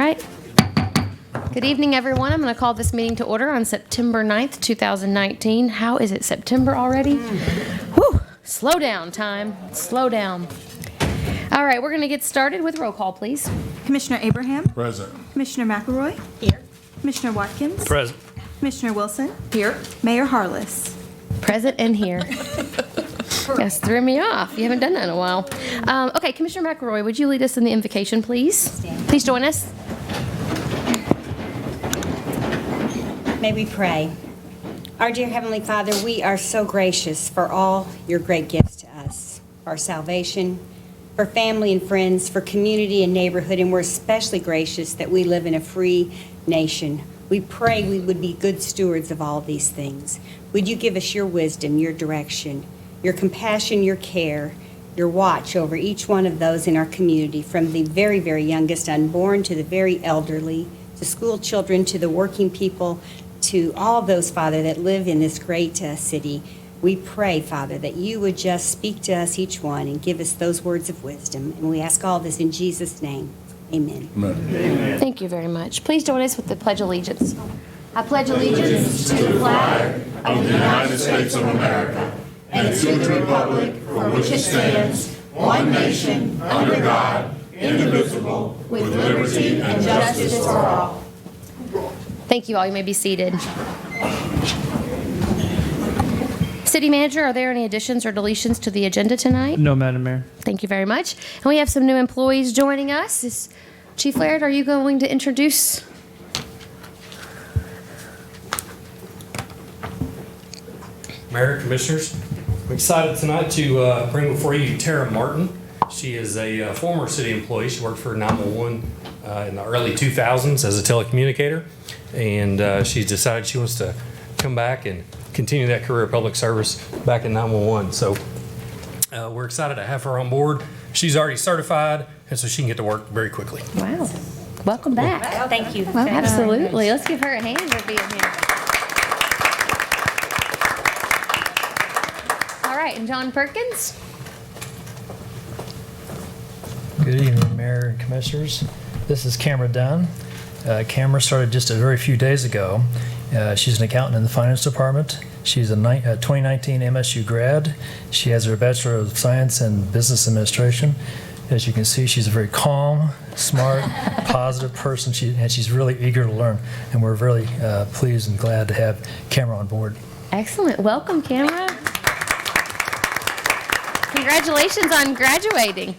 right. Good evening, everyone. I'm going to call this meeting to order on September 9th, 2019. How is it September already? Whew. Slow down, time. Slow down. All right, we're going to get started with roll call, please. Commissioner Abraham? Present. Commissioner McElroy? Here. Commissioner Watkins? Present. Commissioner Wilson? Here. Mayor Harless? Present and here. Yes, threw me off. You haven't done that in a while. Okay, Commissioner McElroy, would you lead us in the invocation, please? Please join us. May we pray. Our dear Heavenly Father, we are so gracious for all your great gifts to us, for our salvation, for family and friends, for community and neighborhood, and we're especially gracious that we live in a free nation. We pray we would be good stewards of all these things. Would you give us your wisdom, your direction, your compassion, your care, your watch over each one of those in our community, from the very, very youngest unborn to the very elderly, to school children, to the working people, to all those, Father, that live in this great city. We pray, Father, that you would just speak to us, each one, and give us those words of wisdom. And we ask all this in Jesus' name. Amen. Amen. Thank you very much. Please join us with the Pledge of Allegiance. I pledge allegiance to the flag of the United States of America and to the republic for which it stands, one nation, under God, indivisible, with liberty and justice for all. Thank you all. You may be seated. City Manager, are there any additions or deletions to the agenda tonight? No, Madam Mayor. Thank you very much. And we have some new employees joining us. Chief Laird, are you going to introduce? Mayor, Commissioners, I'm excited tonight to bring before you Tara Martin. She is a former city employee. She worked for 911 in the early 2000s as a telecommunicator, and she's decided she wants to come back and continue that career of public service back in 911. So we're excited to have her on board. She's already certified, and so she can get to work very quickly. Wow. Welcome back. Thank you. Well, absolutely. Let's give her a hand for being here. All right, and John Perkins? Good evening, Mayor and Commissioners. This is Cameron Dunn. Cameron started just a very few days ago. She's an accountant in the finance department. She's a 2019 MSU grad. She has her Bachelor of Science in Business Administration. As you can see, she's a very calm, smart, positive person, and she's really eager to learn. And we're really pleased and glad to have Cameron on board. Excellent. Welcome, Cameron. Congratulations on graduating.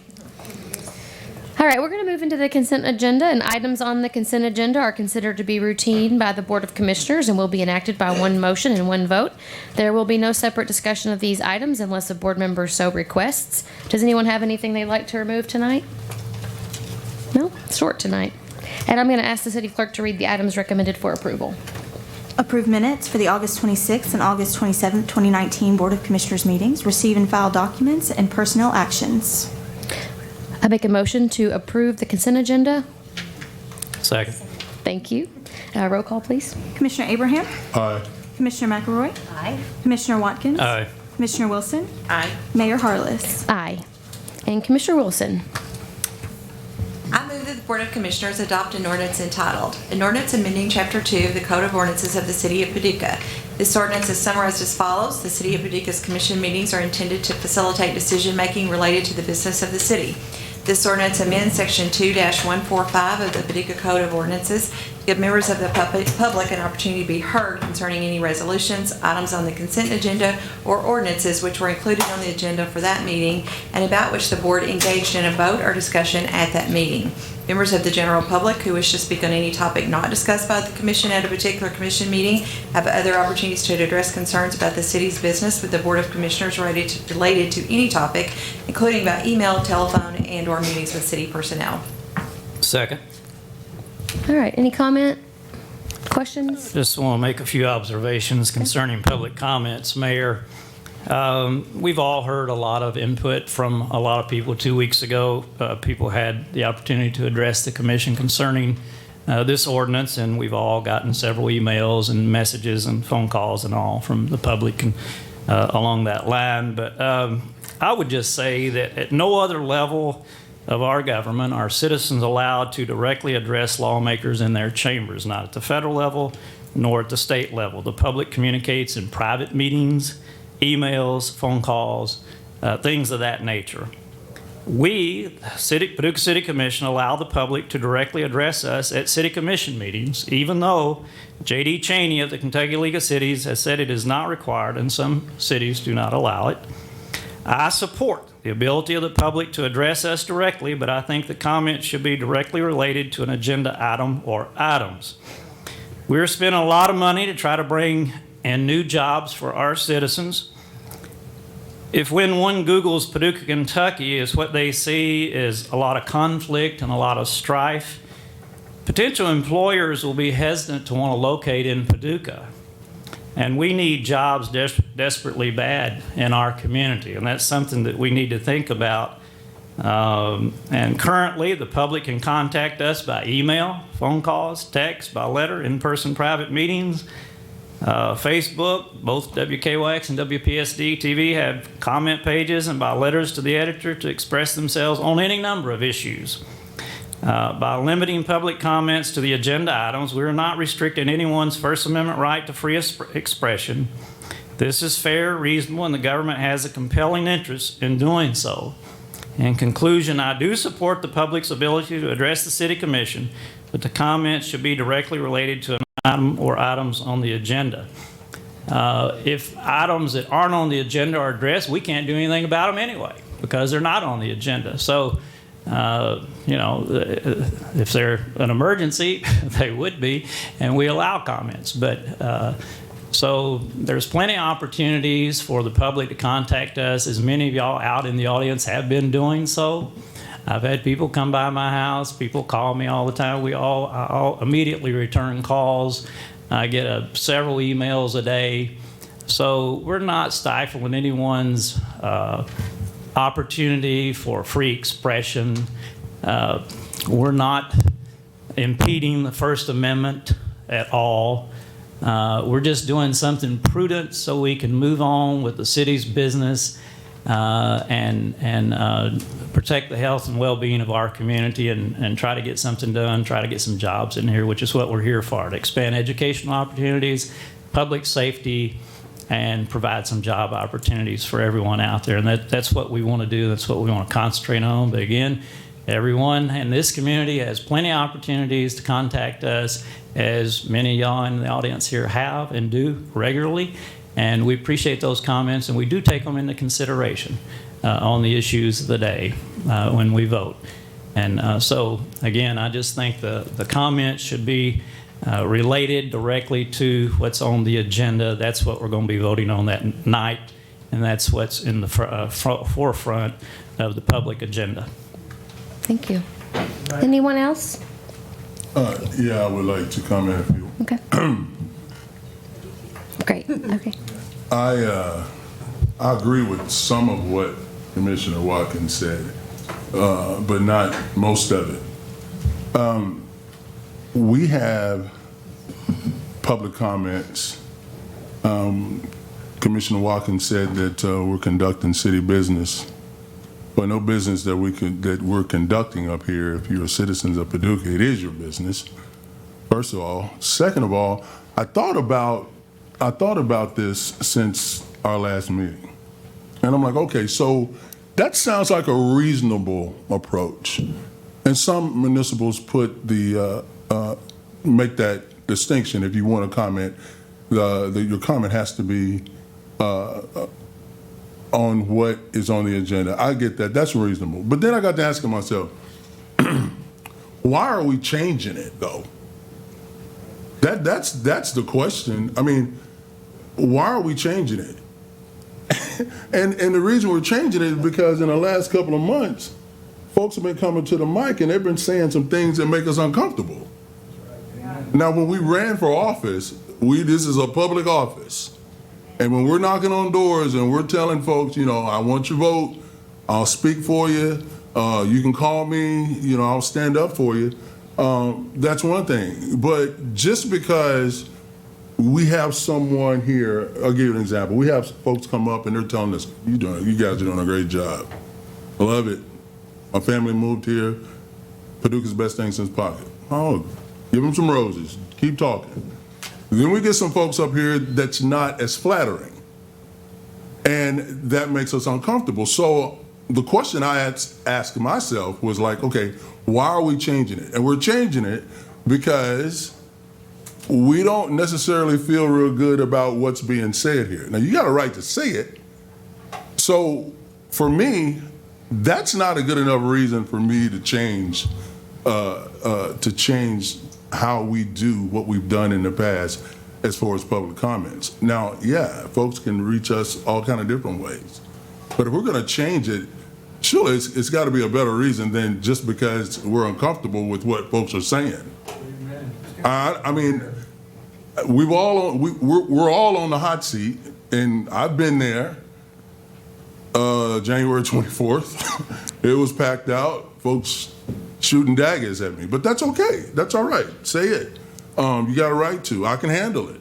All right, we're going to move into the consent agenda, and items on the consent agenda are considered to be routine by the Board of Commissioners and will be enacted by one motion and one vote. There will be no separate discussion of these items unless a board member so requests. Does anyone have anything they'd like to remove tonight? No? It's short tonight. And I'm going to ask the city clerk to read the items recommended for approval. Approve minutes for the August 26th and August 27th, 2019 Board of Commissioners meetings. Receive and file documents and personnel actions. I make a motion to approve the consent agenda. Second. Thank you. Roll call, please. Commissioner Abraham? Aye. Commissioner McElroy? Aye. Commissioner Watkins? Aye. Commissioner Wilson? Aye. Mayor Harless? Aye. And Commissioner Wilson. I move that the Board of Commissioners adopt an ordinance entitled, An Ordinance Amending Chapter 2 of the Code of Ordinances of the City of Paducah. This ordinance is summarized as follows. The City of Paducah's commission meetings are intended to facilitate decision-making related to the business of the city. This ordinance amends Section 2-145 of the Paducah Code of Ordinances to give members of the public an opportunity to be heard concerning any resolutions, items on the consent agenda, or ordinances which were included on the agenda for that meeting and about which the board engaged in a vote or discussion at that meeting. Members of the general public who wish to speak on any topic not discussed by the commission at a particular commission meeting have other opportunities to address concerns about the city's business with the Board of Commissioners related to any topic, including by email, telephone, and/or meetings with city personnel. Second. All right. Any comment? Questions? Just want to make a few observations concerning public comments, Mayor. We've all heard a lot of input from a lot of people. 2 weeks ago, people had the opportunity to address the commission concerning this ordinance, and we've all gotten several emails and messages and phone calls and all from the public and along that line. But I would just say that at no other level of our government are citizens allowed to directly address lawmakers in their chambers, not at the federal level nor at the state level. The public communicates in private meetings, emails, phone calls, things of that nature. We, Paducah City Commission, allow the public to directly address us at City Commission meetings, even though J.D. Cheney of the Kentucky League of Cities has said it is not required, and some cities do not allow it. I support the ability of the public to address us directly, but I think the comments should be directly related to an agenda item or items. We're spending a lot of money to try to bring in new jobs for our citizens. If when one Googles Paducah, Kentucky, is what they see is a lot of conflict and a lot of strife, potential employers will be hesitant to want to locate in Paducah. And we need jobs desperately bad in our community, and that's something that we need to think about. And currently, the public can contact us by email, phone calls, text, by letter, in-person private meetings, Facebook. Both WKYX and WPSD TV have comment pages, and by letters to the editor to express themselves on any number of issues. By limiting public comments to the agenda items, we are not restricting anyone's First Amendment right to free expression. This is fair, reasonable, and the government has a compelling interest in doing so. In conclusion, I do support the public's ability to address the City Commission, but the comments should be directly related to an item or items on the agenda. If items that aren't on the agenda are addressed, we can't do anything about them anyway because they're not on the agenda. So, if they're an emergency, they would be, and we allow comments. But so there's plenty of opportunities for the public to contact us, as many of y'all out in the audience have been doing so. I've had people come by my house. People call me all the time. I'll immediately return calls. I get several emails a day. So we're not stifling anyone's opportunity for free expression. We're not impeding the First Amendment at all. We're just doing something prudent so we can move on with the city's business and protect the health and well-being of our community and try to get something done, try to get some jobs in here, which is what we're here for, to expand educational opportunities, public safety, and provide some job opportunities for everyone out there. And that's what we want to do. That's what we want to concentrate on. But again, everyone in this community has plenty of opportunities to contact us, as many of y'all in the audience here have and do regularly. And we appreciate those comments, and we do take them into consideration on the issues of the day when we vote. And so, again, I just think the comments should be related directly to what's on the agenda. That's what we're going to be voting on that night, and that's what's in the forefront of the public agenda. Thank you. Anyone else? Yeah, I would like to comment if you. Okay. Great. Okay. I agree with some of what Commissioner Watkins said, but not most of it. We have public comments. Commissioner Watkins said that we're conducting city business, but no business that we're conducting up here. If you're citizens of Paducah, it is your business. First of all. Second of all, I thought about this since our last meeting, and I'm like, okay, so that sounds like a reasonable approach. And some municipals put make that distinction. If you want to comment, your comment has to be on what is on the agenda. I get that. That's reasonable. But then I got to asking myself, why are we changing it though? That's the question. I mean, why are we changing it? and the reason we're changing it is because in the last couple of months, folks have been coming to the mic and they've been saying some things that make us uncomfortable. Now, when we ran for office, this is a public office. And when we're knocking on doors and we're telling folks, I want your vote, I'll speak for you, you can call me, I'll stand up for you. That's one thing. But just because we have someone here, I'll give you an example. We have folks come up and they're telling us, you guys are doing a great job. I love it. My family moved here. Paducah's best thing since pocket. Oh, give them some roses. Keep talking. Then we get some folks up here that's not as flattering. And that makes us uncomfortable. So the question I asked myself was like, okay, why are we changing it? And we're changing it because we don't necessarily feel real good about what's being said here. Now, you got a right to say it. So for me, that's not a good enough reason for me to change how we do what we've done in the past as far as public comments. Now, yeah, folks can reach us all kind of different ways. But if we're going to change it, surely it's got to be a better reason than just because we're uncomfortable with what folks are saying. I mean, we're all on the hot seat, and I've been there. January 24th, it was packed out. Folks shooting daggers at me, but that's okay. That's all right. Say it. You got a right to. I can handle it.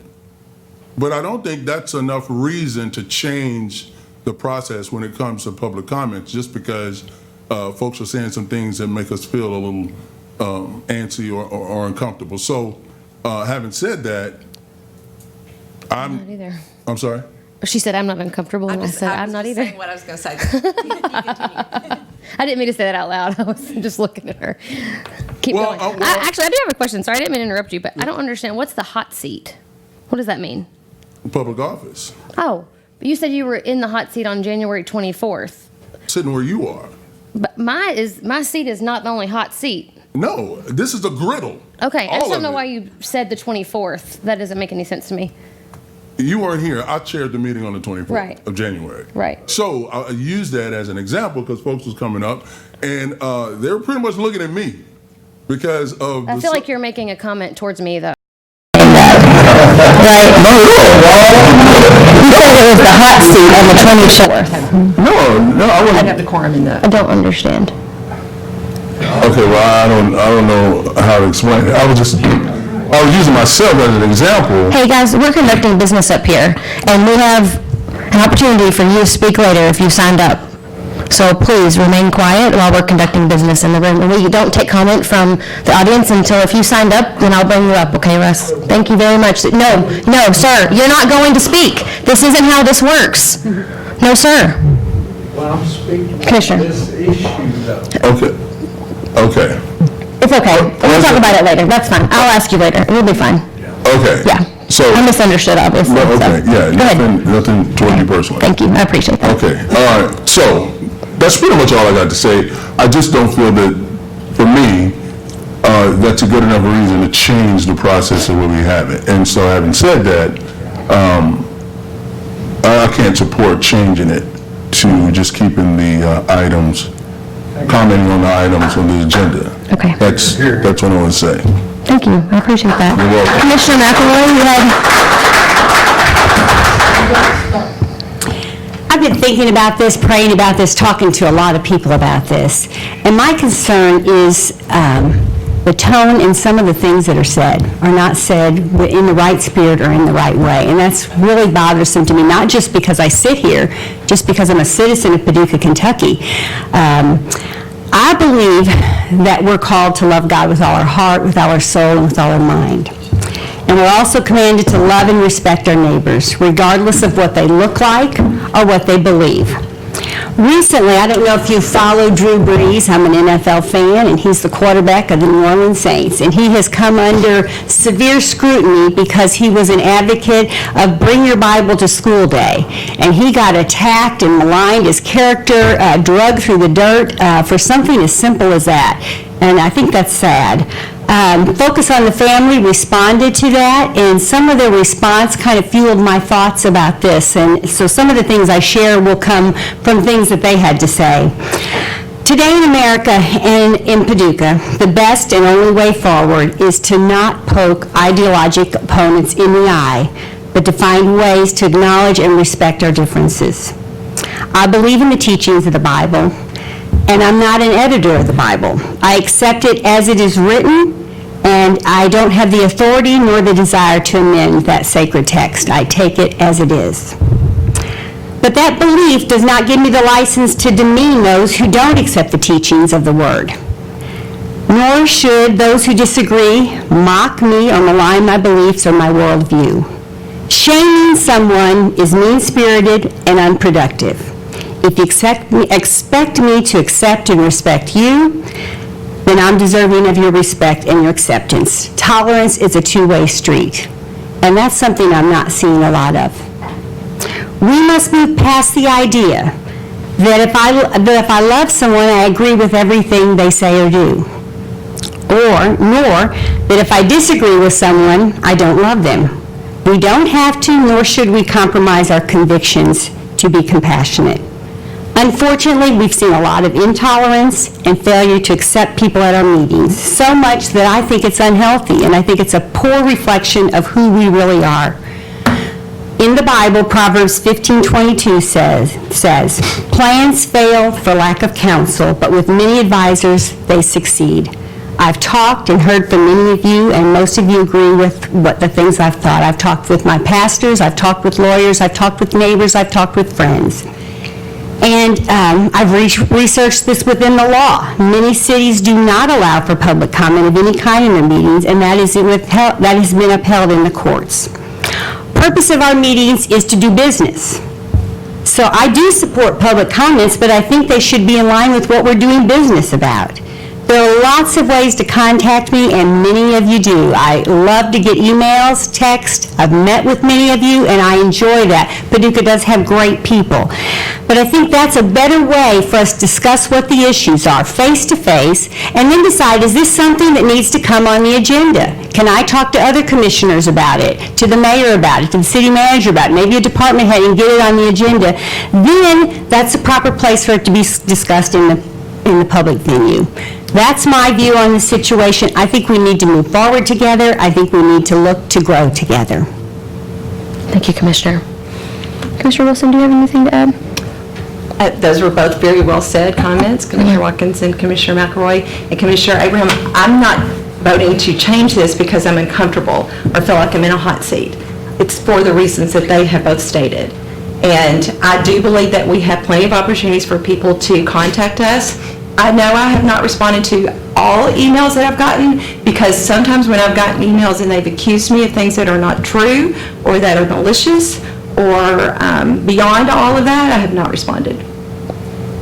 But I don't think that's enough reason to change the process when it comes to public comments, just because folks are saying some things that make us feel a little antsy or uncomfortable. So, having said that, I'm not either. I'm sorry? She said I'm not uncomfortable, and I said I'm not either. Saying what I was going to say. You continue. I didn't mean to say that out loud. I was just looking at her. Keep going. Actually, I do have a question. Sorry, I didn't mean to interrupt you, but I don't understand. What's the hot seat? What does that mean? Public office. Oh, but you said you were in the hot seat on January 24th. Sitting where you are. But my seat is not the only hot seat. No, this is a griddle. Okay, I just don't know it. why you said the 24th. That doesn't make any sense to me. You weren't here. I chaired the meeting on the 24th Right. of January. Right. So I used that as an example because folks was coming up, and they were pretty much looking at me because of. I feel like you're making a comment towards me, though. It was the hot seat on the 24th. No, I wasn't. I'd have the quorum in the. I don't understand. Okay, well, I don't know how to explain it. I was using myself as an example. Hey, guys, we're conducting business up here, and we have an opportunity for you to speak later if you signed up. So please remain quiet while we're conducting business in the room. And we don't take comment from the audience until if you signed up, then I'll bring you up, okay, Russ? Thank you very much. No, sir, you're not going to speak. This isn't how this works. No, sir. Well, I'm speaking Commissioner. to this issue, though. Okay. It's okay. We'll talk about it later. That's fine. I'll ask you later. It'll be fine. Okay. Yeah. So. I misunderstood, obviously. No, okay, so. yeah, Go ahead. nothing toward you personally. Thank you. I appreciate that. Okay, all right. So that's pretty much all I got to say. I just don't feel that, for me, that's a good enough reason to change the process of where we have it. And so having said that, I can't support changing it to just keeping the items, commenting on the items on the agenda. Okay. That's what I want to say. Thank you. I appreciate that. You're welcome. Commissioner McElroy, you had... I've been thinking about this, praying about this, talking to a lot of people about this. And my concern is the tone and some of the things that are said are not said in the right spirit or in the right way. And that's really bothersome to me, not just because I sit here, just because I'm a citizen of Paducah, Kentucky. I believe that we're called to love God with all our heart, with all our soul, and with all our mind. And we're also commanded to love and respect our neighbors, regardless of what they look like or what they believe. Recently, I don't know if you follow Drew Brees. I'm an NFL fan, and he's the quarterback of the New Orleans Saints. And he has come under severe scrutiny because he was an advocate of Bring Your Bible to School Day. And he got attacked and maligned, his character dragged through the dirt for something as simple as that. And I think that's sad. Focus on the Family responded to that, and some of their response kind of fueled my thoughts about this. And so some of the things I share will come from things that they had to say. Today in America and in Paducah, the best and only way forward is to not poke ideologic opponents in the eye, but to find ways to acknowledge and respect our differences. I believe in the teachings of the Bible, and I'm not an editor of the Bible. I accept it as it is written, and I don't have the authority nor the desire to amend that sacred text. I take it as it is. But that belief does not give me the license to demean those who don't accept the teachings of the Word. Nor should those who disagree mock me or malign my beliefs or my worldview. Shaming someone is mean-spirited and unproductive. If you expect me to accept and respect you, then I'm deserving of your respect and your acceptance. Tolerance is a two-way street, and that's something I'm not seeing a lot of. We must move past the idea that if I love someone, I agree with everything they say or do, nor that if I disagree with someone, I don't love them. We don't have to, nor should we compromise our convictions to be compassionate. Unfortunately, we've seen a lot of intolerance and failure to accept people at our meetings, so much that I think it's unhealthy, and I think it's a poor reflection of who we really are. In the Bible, Proverbs 15:22 says, "Plans fail for lack of counsel, but with many advisors, they succeed." I've talked and heard from many of you, and most of you agree with what the things I've thought. I've talked with my pastors, I've talked with lawyers, I've talked with neighbors, I've talked with friends. And I've researched this within the law. Many cities do not allow for public comment of any kind in their meetings, and that has been upheld in the courts. Purpose of our meetings is to do business. So I do support public comments, but I think they should be in line with what we're doing business about. There are lots of ways to contact me, and many of you do. I love to get emails, text. I've met with many of you, and I enjoy that. Paducah does have great people. But I think that's a better way for us to discuss what the issues are, face-to-face, and then decide, is this something that needs to come on the agenda? Can I talk to other commissioners about it, to the mayor about it, to the city manager about it, maybe a department head, and get it on the agenda? Then that's the proper place for it to be discussed in the public venue. That's my view on the situation. I think we need to move forward together. I think we need to look to grow together. Thank you, Commissioner. Commissioner Wilson, do you have anything to add? Those were both very well said comments, Commissioner Watkins and Commissioner McElroy. And Commissioner Abraham, I'm not voting to change this because I'm uncomfortable or feel like I'm in a hot seat. It's for the reasons that they have both stated. And I do believe that we have plenty of opportunities for people to contact us. I know I have not responded to all emails that I've gotten, because sometimes when I've gotten emails and they've accused me of things that are not true or that are malicious or beyond all of that, I have not responded.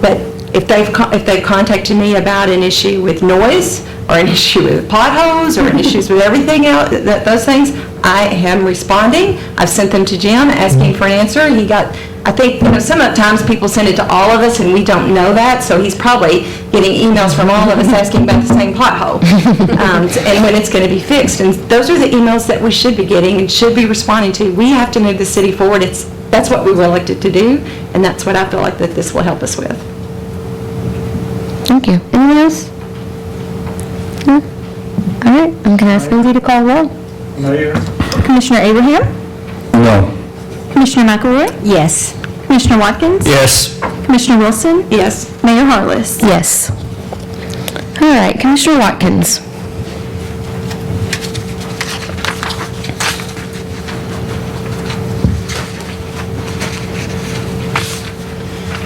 But if they've contacted me about an issue with noise or an issue with potholes or issues with everything else, those things, I am responding. I've sent them to Jim asking for an answer. He got, I think, sometimes people send it to all of us and we don't know that, so he's probably getting emails from all of us asking about the same pothole and when it's going to be fixed. And those are the emails that we should be getting and should be responding to. We have to move the city forward. That's what we were elected to do, and that's what I feel like that this will help us with. Thank you. Anyone else? No? All right, I'm going to ask Lindsay to call roll. Mayor? Commissioner Abraham? No. Commissioner McElroy? Yes. Commissioner Watkins? Yes. Commissioner Wilson? Yes. Mayor Harless? Yes. All right, Commissioner Watkins.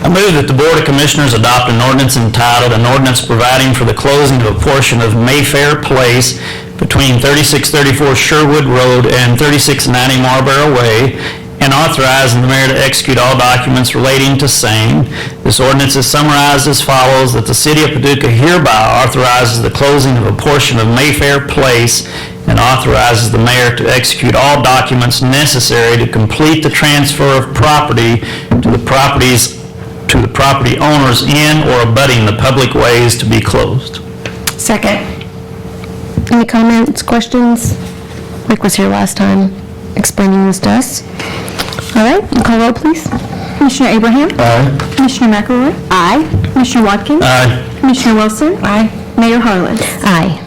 I move that the Board of Commissioners adopt an ordinance entitled, "An Ordinance Providing for the Closing of a Portion of Mayfair Place between 3634 Sherwood Road and 3690 Marlborough Way, and authorizing the mayor to execute all documents relating to same." This ordinance is summarized as follows: that the City of Paducah hereby authorizes the closing of a portion of Mayfair Place and authorizes the mayor to execute all documents necessary to complete the transfer of property to the property owners in or abutting the public ways to be closed. Second. Any comments, questions? Mike was here last time explaining this to us. All right, call roll, please. Commissioner Abraham? Aye. Commissioner McElroy? Aye. Commissioner Watkins? Aye. Commissioner Wilson? Aye. Mayor Harless? Aye.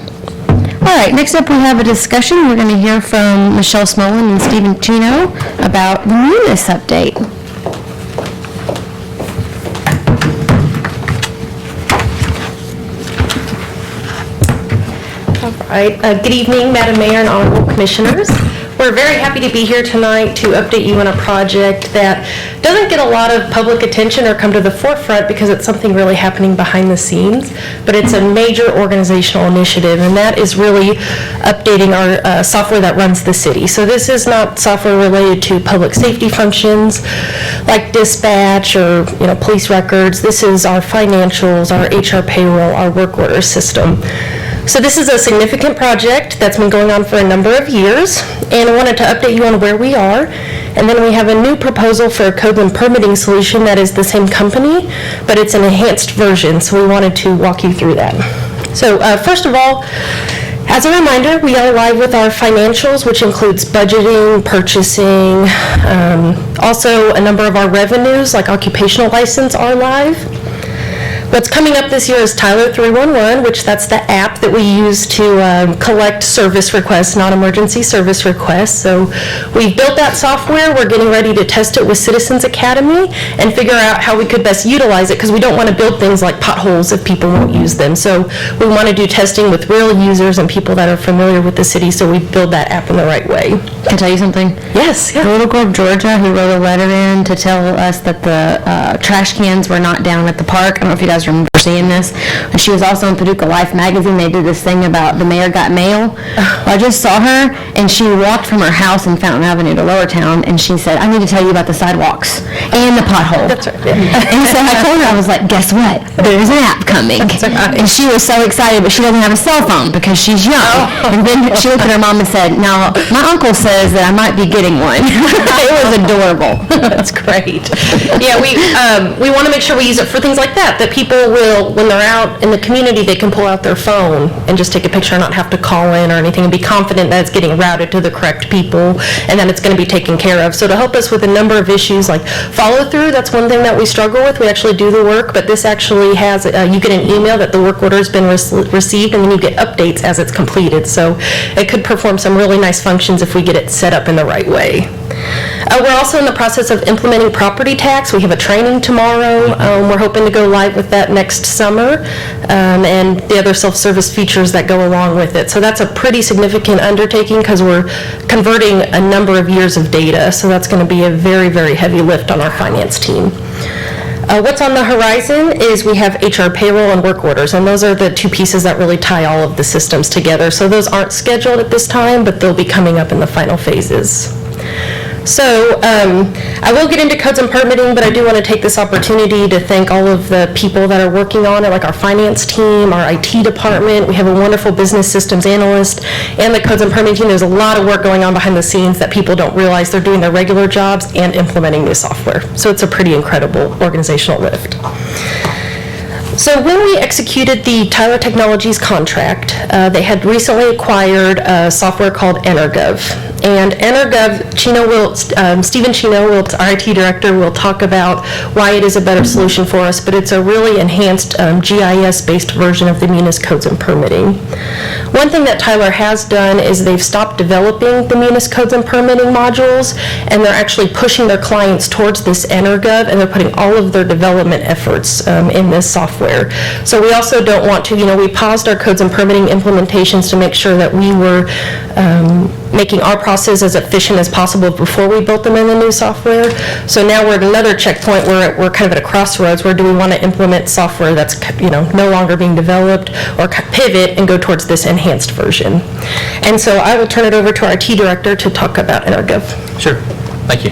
All right, next up we have a discussion. We're going to hear from Michelle Smolin and Stephen Chino about the munis update. All right. Good evening, Madam Mayor and Honorable Commissioners. We're very happy to be here tonight to update you on a project that doesn't get a lot of public attention or come to the forefront because it's something really happening behind the scenes, but it's a major organizational initiative, and that is really updating our software that runs the city. So this is not software related to public safety functions like dispatch or police records. This is our financials, our HR payroll, our work order system. So this is a significant project that's been going on for a number of years, and I wanted to update you on where we are. And then we have a new proposal for a code and permitting solution that is the same company, but it's an enhanced version, so we wanted to walk you through that. So first of all, as a reminder, we are live with our financials, which includes budgeting, purchasing, also a number of our revenues, like occupational license, are live. What's coming up this year is Tyler 311, which that's the app that we use to collect service requests, non-emergency service requests. So we've built that software. We're getting ready to test it with Citizens Academy and figure out how we could best utilize it, because we don't want to build things like potholes if people won't use them. So we want to do testing with real users and people that are familiar with the city, so we build that app in the right way. Can I tell you something? Yes. Yeah. The little girl of Georgia who wrote a letter in to tell us that the trash cans were not down at the park. I don't know if you guys remember seeing this. And she was also in Paducah Life magazine. They did this thing about the mayor got mail. Well, I just saw her, and she walked from her house in Fountain Avenue to Lower Town, and she said, "I need to tell you about the sidewalks and the pothole." That's right. Yeah. And so I told her, I was like, "Guess what? There's an app coming." That's right. And she was so excited, but she doesn't have a cell phone because she's young. And then she looked at her mom and said, "Now, my uncle says that I might be getting one." It was adorable. That's great. Yeah, we want to make sure we use it for things like that people will, when they're out in the community, they can pull out their phone and just take a picture and not have to call in or anything, and be confident that it's getting routed to the correct people and that it's going to be taken care of. So to help us with a number of issues like follow through, that's one thing that we struggle with. We actually do the work, but this actually has, you get an email that the work order has been received, and then you get updates as it's completed. So it could perform some really nice functions if we get it set up in the right way. We're also in the process of implementing property tax. We have a training tomorrow. We're hoping to go live with that next summer, and the other self-service features that go along with it. So that's a pretty significant undertaking because we're converting a number of years of data. So that's going to be a very, very heavy lift on our finance team. What's on the horizon is we have HR payroll and work orders, and those are the two pieces that really tie all of the systems together. So those aren't scheduled at this time, but they'll be coming up in the final phases. So I will get into codes and permitting, but I do want to take this opportunity to thank all of the people that are working on it, like our finance team, our IT department. We have a wonderful business systems analyst, and the codes and permitting team. There's a lot of work going on behind the scenes that people don't realize. They're doing their regular jobs and implementing new software. So it's a pretty incredible organizational lift. So when we executed the Tyler Technologies contract, they had recently acquired a software called EnerGov. And EnerGov, Stephen Chino, our IT director, will talk about why it is a better solution for us, but it's a really enhanced GIS-based version of the Munis codes and permitting. One thing that Tyler has done is they've stopped developing the Munis codes and permitting modules, and they're actually pushing their clients towards this EnerGov, and they're putting all of their development efforts in this software. So we also don't want to, we paused our codes and permitting implementations to make sure that we were making our process as efficient as possible before we built them in the new software. So now we're at another checkpoint where we're kind of at a crossroads. Where do we want to implement software that's no longer being developed, or pivot and go towards this enhanced version? And so I will turn it over to our IT director to talk about EnerGov. Sure. Thank you.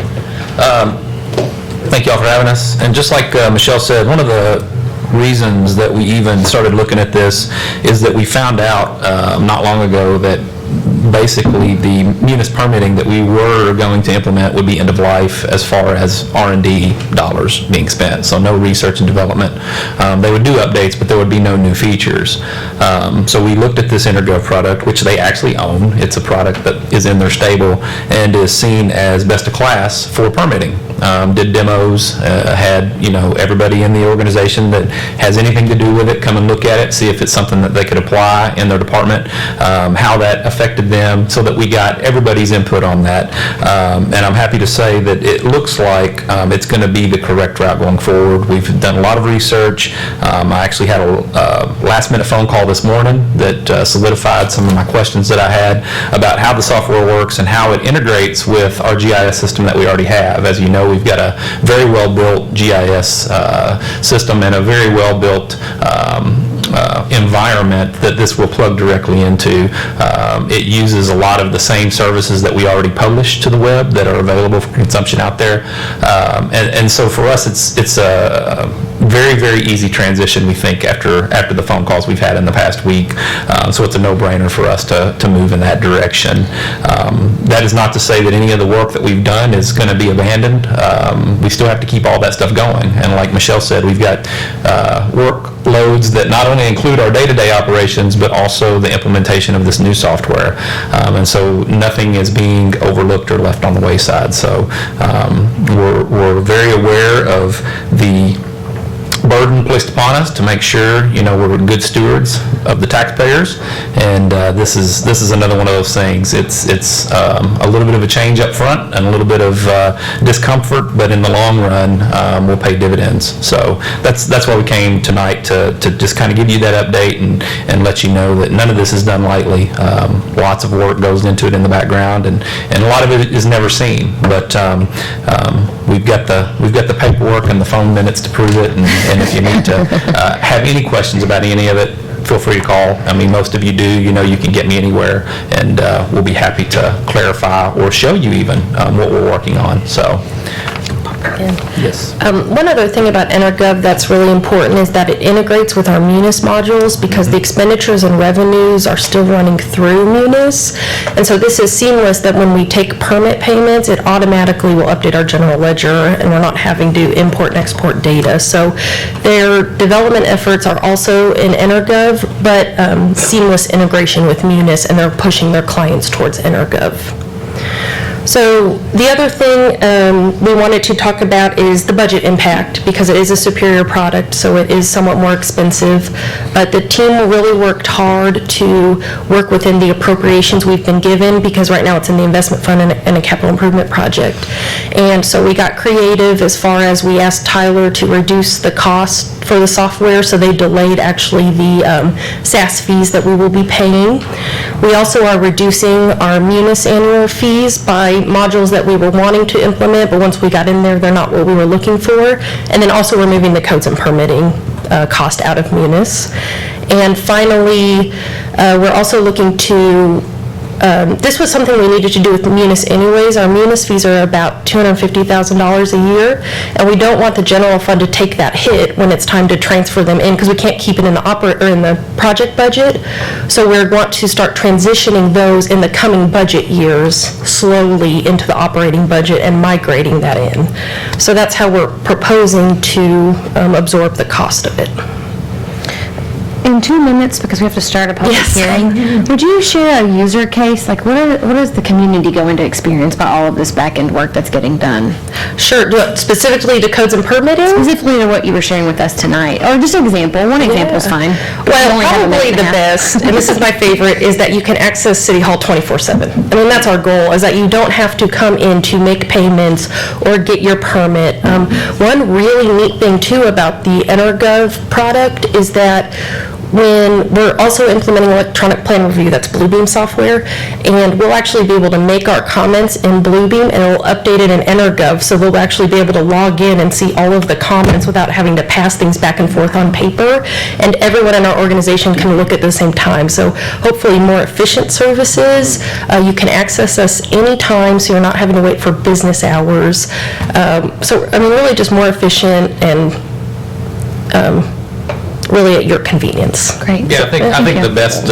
Thank you all for having us. And just like Michelle said, one of the reasons that we even started looking at this is that we found out not long ago that basically the Munis permitting that we were going to implement would be end of life as far as R&D dollars being spent, so no research and development. They would do updates, but there would be no new features. So we looked at this EnerGov product, which they actually own. It's a product that is in their stable and is seen as best of class for permitting. Did demos, had everybody in the organization that has anything to do with it come and look at it, see if it's something that they could apply in their department, how that affected them them so that we got everybody's input on that. And I'm happy to say that it looks like it's going to be the correct route going forward. We've done a lot of research. I actually had a last-minute phone call this morning that solidified some of my questions that I had about how the software works and how it integrates with our GIS system that we already have. As you know, we've got a very well-built GIS system and a very well-built environment that this will plug directly into. It uses a lot of the same services that we already publish to the web that are available for consumption out there. And so for us, it's a very, very easy transition, we think, after the phone calls we've had in the past week. So it's a no-brainer for us to move in that direction. That is not to say that any of the work that we've done is going to be abandoned. We still have to keep all that stuff going. And like Michelle said, we've got workloads that not only include our day-to-day operations, but also the implementation of this new software. And so nothing is being overlooked or left on the wayside. So we're very aware of the burden placed upon us to make sure, we're good stewards of the taxpayers, and this is another one of those things. It's a little bit of a change up front and a little bit of discomfort, but in the long run, will pay dividends. So that's why we came tonight to just kind of give you that update and let you know that none of this is done lightly. Lots of work goes into it in the background, and a lot of it is never seen. But we've got the paperwork and the phone minutes to prove it. And if you need to have any questions about any of it, feel free to call. I mean, most of you do. You can get me anywhere, and we'll be happy to clarify or show you even what we're working on. So. Yes. One other thing about EnerGov that's really important is that it integrates with our Munis modules, because the expenditures and revenues are still running through Munis. And so this is seamless, that when we take permit payments, it automatically will update our general ledger, and we're not having to import and export data. So their development efforts are also in EnerGov, but seamless integration with Munis, and they're pushing their clients towards EnerGov. So the other thing we wanted to talk about is the budget impact, because it is a superior product, so it is somewhat more expensive. But the team really worked hard to work within the appropriations we've been given, because right now it's in the investment fund and a capital improvement project. And so we got creative as far as we asked Tyler to reduce the cost for the software, so they delayed actually the SaaS fees that we will be paying. We also are reducing our Munis annual fees by modules that we were wanting to implement, but once we got in there, they're not what we were looking for. And then also removing the codes and permitting cost out of Munis. And finally, we're also looking to this was something we needed to do with Munis anyways. Our Munis fees are about $250,000 a year, and we don't want the general fund to take that hit when it's time to transfer them in, because we can't keep it in the project budget. So we want to start transitioning those in the coming budget years slowly into the operating budget and migrating that in. So that's how we're proposing to absorb the cost of it. In 2 minutes, because we have to start a public hearing, would you share a user case? Like, what is the community going to experience by all of this back-end work that's getting done? Sure. Specifically to codes and permitting? Specifically to what you were sharing with us tonight. Or just an example. One example is fine. Well, probably the best, and this is my favorite, is that you can access City Hall 24/7. I mean, that's our goal, is that you don't have to come in to make payments or get your permit. One really neat thing, too, about the EnerGov product is that when we're also implementing electronic plan review, that's Bluebeam software, and we'll actually be able to make our comments in Bluebeam, and it'll update it in EnerGov, so they'll actually be able to log in and see all of the comments without having to pass things back and forth on paper, and everyone in our organization can look at the same time. So hopefully more efficient services. You can access us anytime, so you're not having to wait for business hours. So, I mean, really just more efficient and really at your convenience. Great. Yeah, I think the best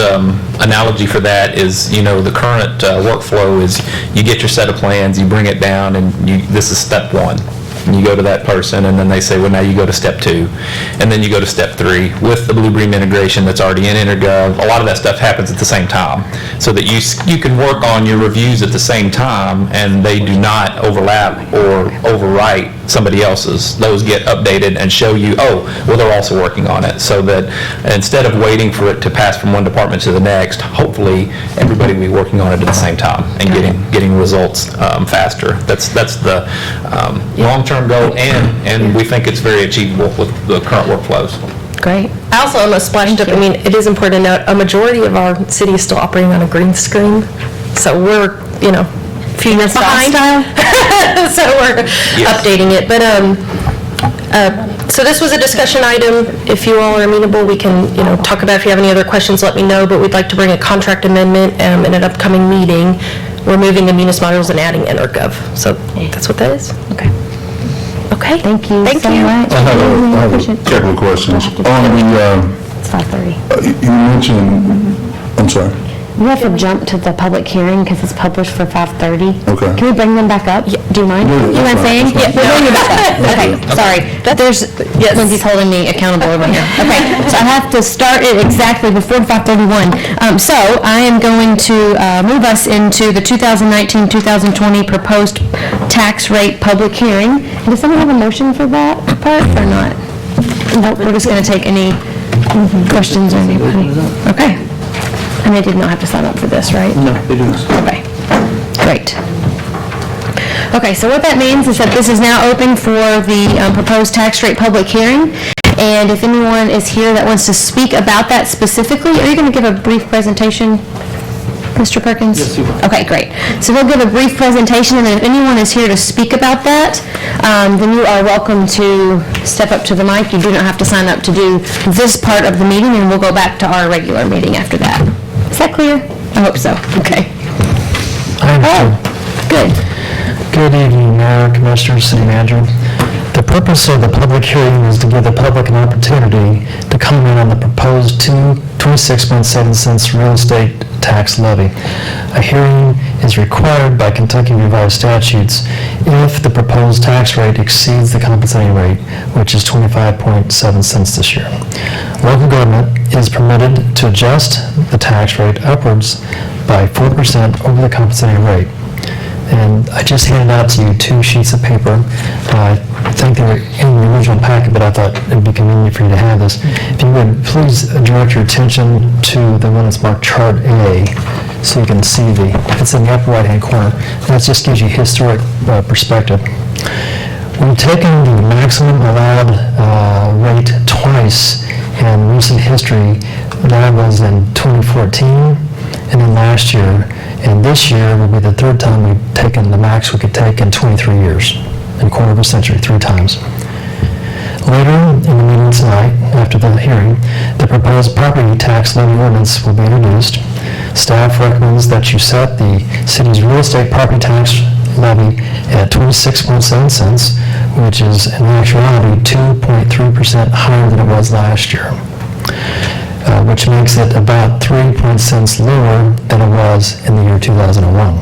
analogy for that is, the current workflow is you get your set of plans, you bring it down, and this is step one. and you go to that person, and then they say, well, now you go to step 2, and then you go to step 3 with the Bluebeam integration that's already in InterGov. A lot of that stuff happens at the same time, so that you can work on your reviews at the same time, and they do not overlap or overwrite somebody else's. Those get updated and show you, oh, well, they're also working on it, so that instead of waiting for it to pass from one department to the next, hopefully everybody will be working on it at the same time and getting results faster. That's the long-term goal, and we think it's very achievable with the current workflows. Great. I also am a splash tip. I mean, it is important to note, a majority of our city is still operating on a green screen, so we're, a few minutes behind. So we're updating it. But, so this was a discussion item. If you all are amenable, we can, talk about it. If you have any other questions, let me know. But we'd like to bring a contract amendment in an upcoming meeting, removing the munis modules and adding InterGov. So that's what that is. Okay. Okay. Thank you Thank so you. much. I have a couple of questions. On the, It's 5:30. you mentioned, I'm sorry. We have to jump to the public hearing because it's published for 5:30. Okay. Can we bring them back up? Do you mind? Yeah, You mind that's saying? fine, that's Yeah, fine. we'll bring you back up. Okay, sorry. Lindsay's holding me accountable over here. Okay, so I have to start it exactly before 5:31. So I am going to move us into the 2019-2020 proposed tax rate public hearing. Does someone have a motion for that part or not? Nope, we're just going to take any questions or anybody. Okay. And they did not have to sign up for this, right? No, they didn't. Okay, great. Okay, so what that means is that this is now open for the proposed tax rate public hearing. And if anyone is here that wants to speak about that specifically, are you going to give a brief presentation, Mr. Perkins? Yes, you will. Okay, great. So he'll give a brief presentation, and then if anyone is here to speak about that, then you are welcome to step up to the mic. You do not have to sign up to do this part of the meeting, and we'll go back to our regular meeting after that. Is that clear? I hope so. Okay. Good. Good evening, Mayor, Commissioners, City Manager. The purpose of the public hearing is to give the public an opportunity to comment on the proposed 26.7 cents real estate tax levy. A hearing is required by Kentucky revised statutes if the proposed tax rate exceeds the compensating rate, which is 25.7 cents this year. Local government is permitted to adjust the tax rate upwards by 4% over the compensating rate. And I just handed out to you 2 sheets of paper. I think they were in the original packet, but I thought it'd be convenient for you to have this. If you would, please direct your attention to the one that's marked Chart A, so you can see it's in the upper right-hand corner. That just gives you historic perspective. We've taken the maximum allowed rate twice in recent history. That was in 2014 and then last year. And this year will be the 3rd time we've taken the max we could take in 23 years, in a quarter of a century, 3 times. Later in the meeting tonight, after the hearing, the proposed property tax levy ordinance will be introduced. Staff recommends that you set the city's real estate property tax levy at 26.7 cents, which is in actuality 2.3% higher than it was last year. Which makes it about 3 cents lower than it was in the year 2001.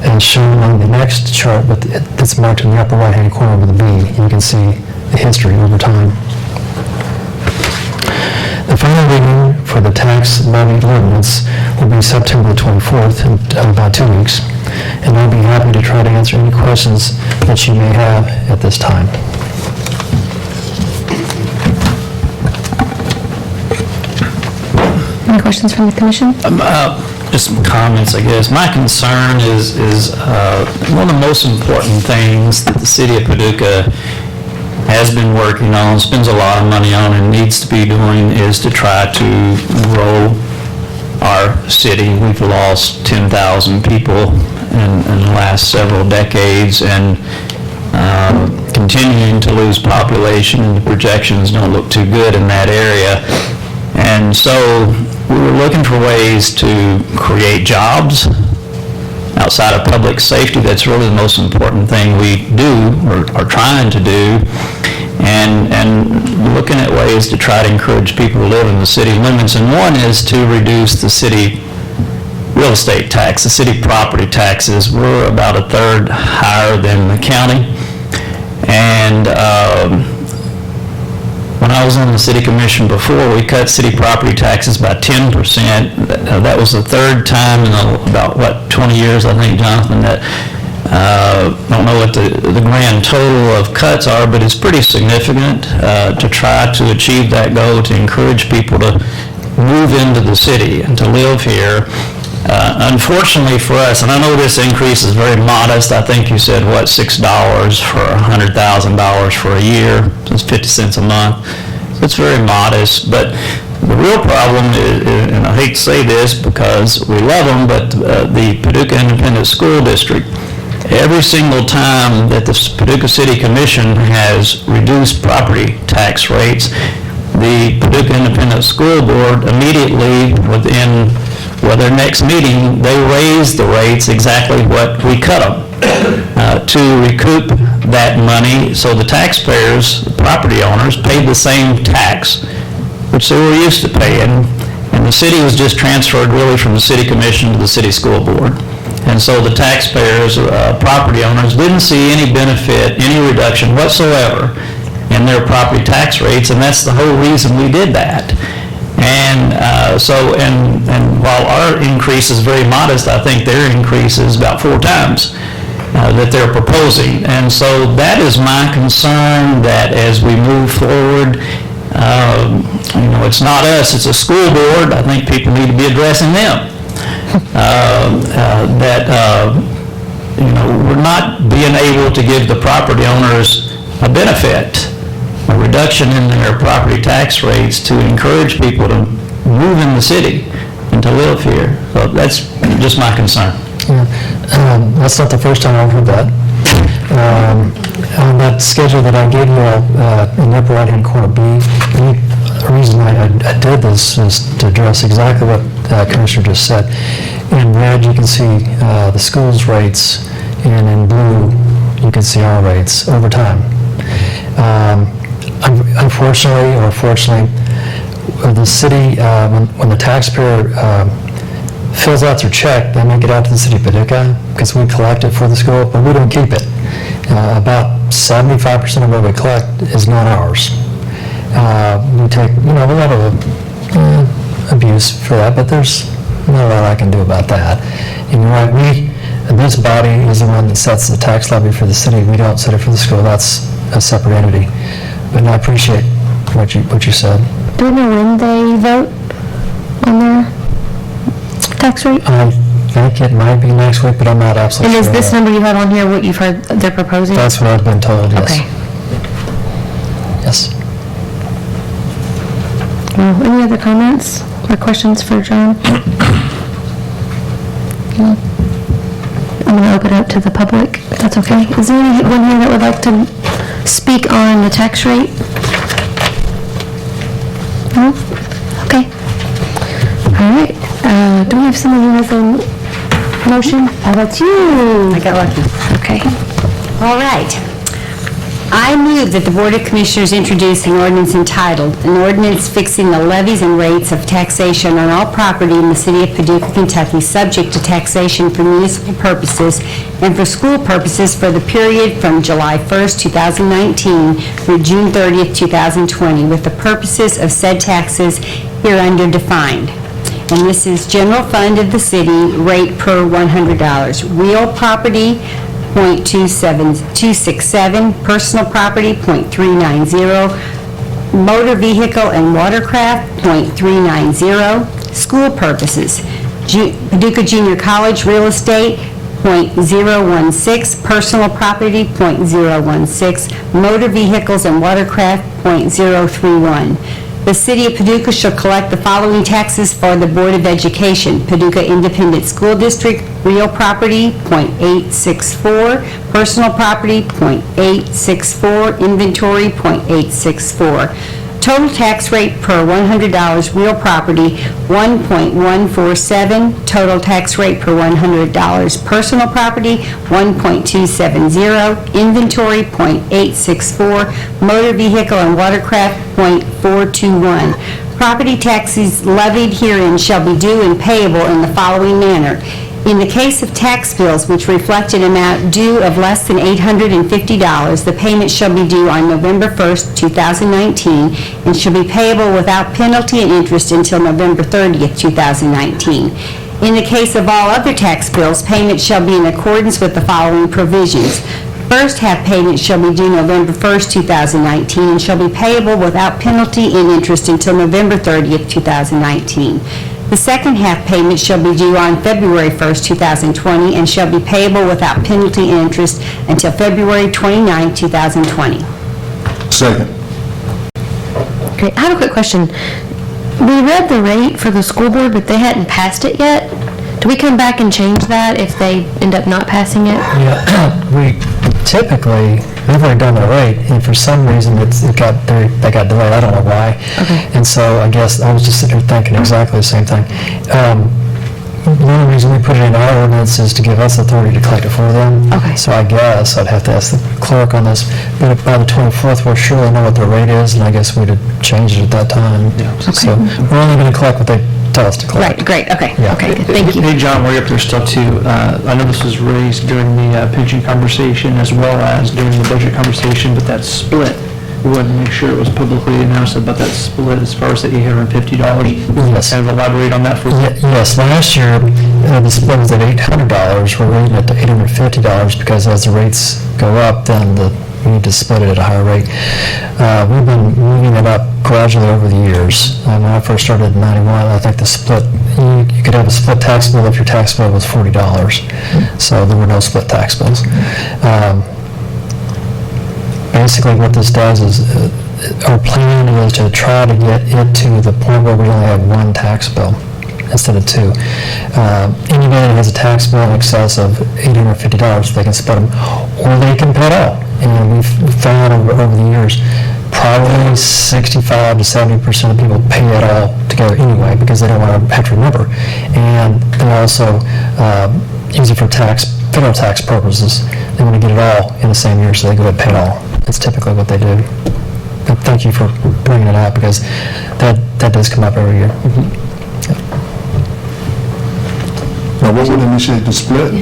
As shown on the next chart, but it's marked in the upper right-hand corner with a B, you can see the history over time. The final reading for the tax levy ordinance will be September 24th, in about 2 weeks, and I'll be happy to try to answer any questions that you may have at this time. Any questions from the commission? Just some comments, I guess. My concern is one of the most important things that the city of Paducah has been working on, spends a lot of money on, and needs to be doing is to try to grow our city. We've lost 10,000 people in the last several decades, and continuing to lose population. The projections don't look too good in that area. And so we were looking for ways to create jobs outside of public safety. That's really the most important thing we do or are trying to do. And looking at ways to try to encourage people to live in the city limits. And one is to reduce the city real estate tax, the city property taxes. We're about 1/3 higher than the county. And when I was on the city commission before, we cut city property taxes by 10%. That was the third time in about, 20 years, I think, Jonathan, that I don't know what the grand total of cuts are, but it's pretty significant to try to achieve that goal, to encourage people to move into the city and to live here. Unfortunately for us, and I know this increase is very modest, I think you said, $6 for $100,000 for a year, so it's 50 cents a month. So it's very modest, but the real problem is, and I hate to say this because we love them, but the Paducah Independent School District, every single time that the Paducah City Commission has reduced property tax rates, the Paducah Independent School Board immediately within their next meeting, they raise the rates exactly what we cut them to recoup that money. So the taxpayers, the property owners, paid the same tax, which they were used to paying, and the city was just transferred really from the city commission to the city school board. And so the taxpayers, property owners, didn't see any benefit, any reduction whatsoever in their property tax rates, and that's the whole reason we did that. And and while our increase is very modest, I think their increase is about 4 times that they're proposing. And so that is my concern, that as we move forward, it's not us, it's a school board. I think people need to be addressing them. We're not being able to give the property owners a benefit, a reduction in their property tax rates to encourage people to move in the city and to live here. So that's just my concern. Yeah. That's not the first time I've heard that. On that schedule that I gave you in the upper right-hand corner B, the reason I did this is to address exactly what the Commissioner just said. In red, you can see the school's rates, and in blue, you can see our rates over time. Unfortunately, or fortunately, the city, when the taxpayer fills out their check, they make it out to the City of Paducah because we collect it for the school, but we don't keep it. About 75% of what we collect is not ours. We take, a lot of abuse for that, but there's not a lot I can do about that. And you're right, this body is the one that sets the tax levy for the city. We don't set it for the school. That's a separate entity. But I appreciate what you said. Do you know when they vote on their tax rate? I think it might be next week, but I'm not absolutely sure. And is this number you have on here what you've heard they're proposing? That's what I've been told, yes. Okay. Yes. Well, any other comments or questions for John? No? I'm going to open it up to the public, if that's okay. Is there anyone here that would like to speak on the tax rate? No? Okay. All right. Do we have someone who has a motion? How about you? I got lucky. Okay. All right. I move that the Board of Commissioners introduce an ordinance entitled, an ordinance fixing the levies and rates of taxation on all property in the city of Paducah, Kentucky, subject to taxation for municipal purposes and for school purposes for the period from July 1st, 2019 through June 30th, 2020, with the purposes of said taxes hereunder defined. And this is general fund of the city, rate per $100. Real property, .267, personal property, .390, motor vehicle and watercraft, .390, school purposes, Paducah Junior College real estate, .016, personal property, .016, motor vehicles and watercraft, .031. The City of Paducah shall collect the following taxes for the Board of Education: Paducah Independent School District, real property, .864, personal property, .864, inventory, .864. Total tax rate per $100 real property, 1.147. Total tax rate per $100 personal property, 1.270. Inventory, .864. Motor vehicle and watercraft, .421. Property taxes levied herein shall be due and payable in the following manner. In the case of tax bills which reflect an amount due of less than $850, the payment shall be due on November 1st, 2019, and shall be payable without penalty and interest until November 30th, 2019. In the case of all other tax bills, payment shall be in accordance with the following provisions. First half payment shall be due November 1st, 2019, and shall be payable without penalty and interest until November 30th, 2019. The second half payment shall be due on February 1st, 2020, and shall be payable without penalty and interest until February 29th, 2020. Second. Okay, I have a quick question. We read the rate for the school board, but they hadn't passed it yet. Do we come back and change that if they end up not passing it? Yeah, we typically, they've already done the rate, and for some reason, they got delayed, I don't know why. Okay. And so I guess, I was just sitting here thinking exactly the same thing. The only reason we put it in our ordinance is to give us authority to collect it for them. Okay. So I guess I'd have to ask the clerk on this, but by the 24th, we'll surely know what the rate is, and I guess we'd have changed it at that time. So we're only going to collect what they tell us to collect. Right, great, okay, Yeah. okay, good, thank you. Hey, John, while you're up there stuff too, I know this was raised during the pension conversation as well as during the budget conversation, but that split, we wanted to make sure it was publicly announced about that split as far as the $850. Yes. Kind of elaborate on that for us. Yes, last year, the split was at $800. We're raising it to $850 because as the rates go up, then we need to split it at a higher rate. We've been moving it up gradually over the years. When I first started in '91, I think the split, you could have a split tax bill if your tax bill was $40. So there were no split tax bills. Basically, what this does is, our plan is to try to get it to the point where we only have one tax bill instead of two. Anybody that has a tax bill in excess of $850, they can split them, or they can pay it all. And we've found over the years, probably 65 to 70% of people pay it all together anyway because they don't want to have to remember. And they also use it for federal tax purposes. They want to get it all in the same year, so they go ahead and pay it all. That's typically what they do. But thank you for bringing it up because that does come up every year. Now, what would initiate the split?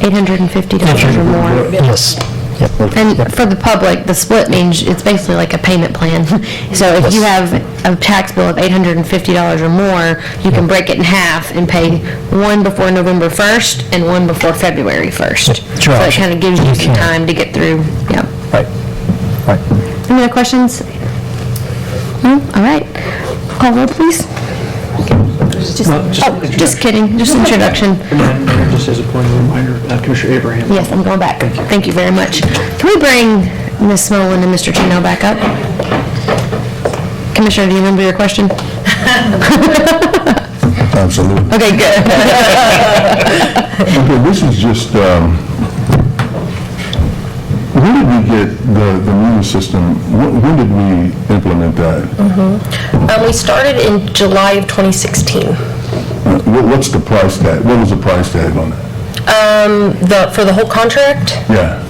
$850 or more. Yes. Yep. And for the public, the split means it's basically like a payment plan. So if you have a tax bill of $850 or more, you can break it in half and pay one before November 1st and one before February 1st. So it kind of gives you some time to get through. Yep. Right. Right. Any other questions? No? All right. Call roll, please. Just kidding. Just introduction. Just as a point of reminder, Commissioner Abraham. Yes, I'm going back. Thank you very much. Can we bring Ms. Smolin and Mr. Chino back up? Commissioner, do you remember your question? Absolutely. Okay, good. Okay, this is just, when did we get the new system? When did we implement that? We started in July of 2016. What's the price tag? What was the price tag on that? For the whole contract, Yeah.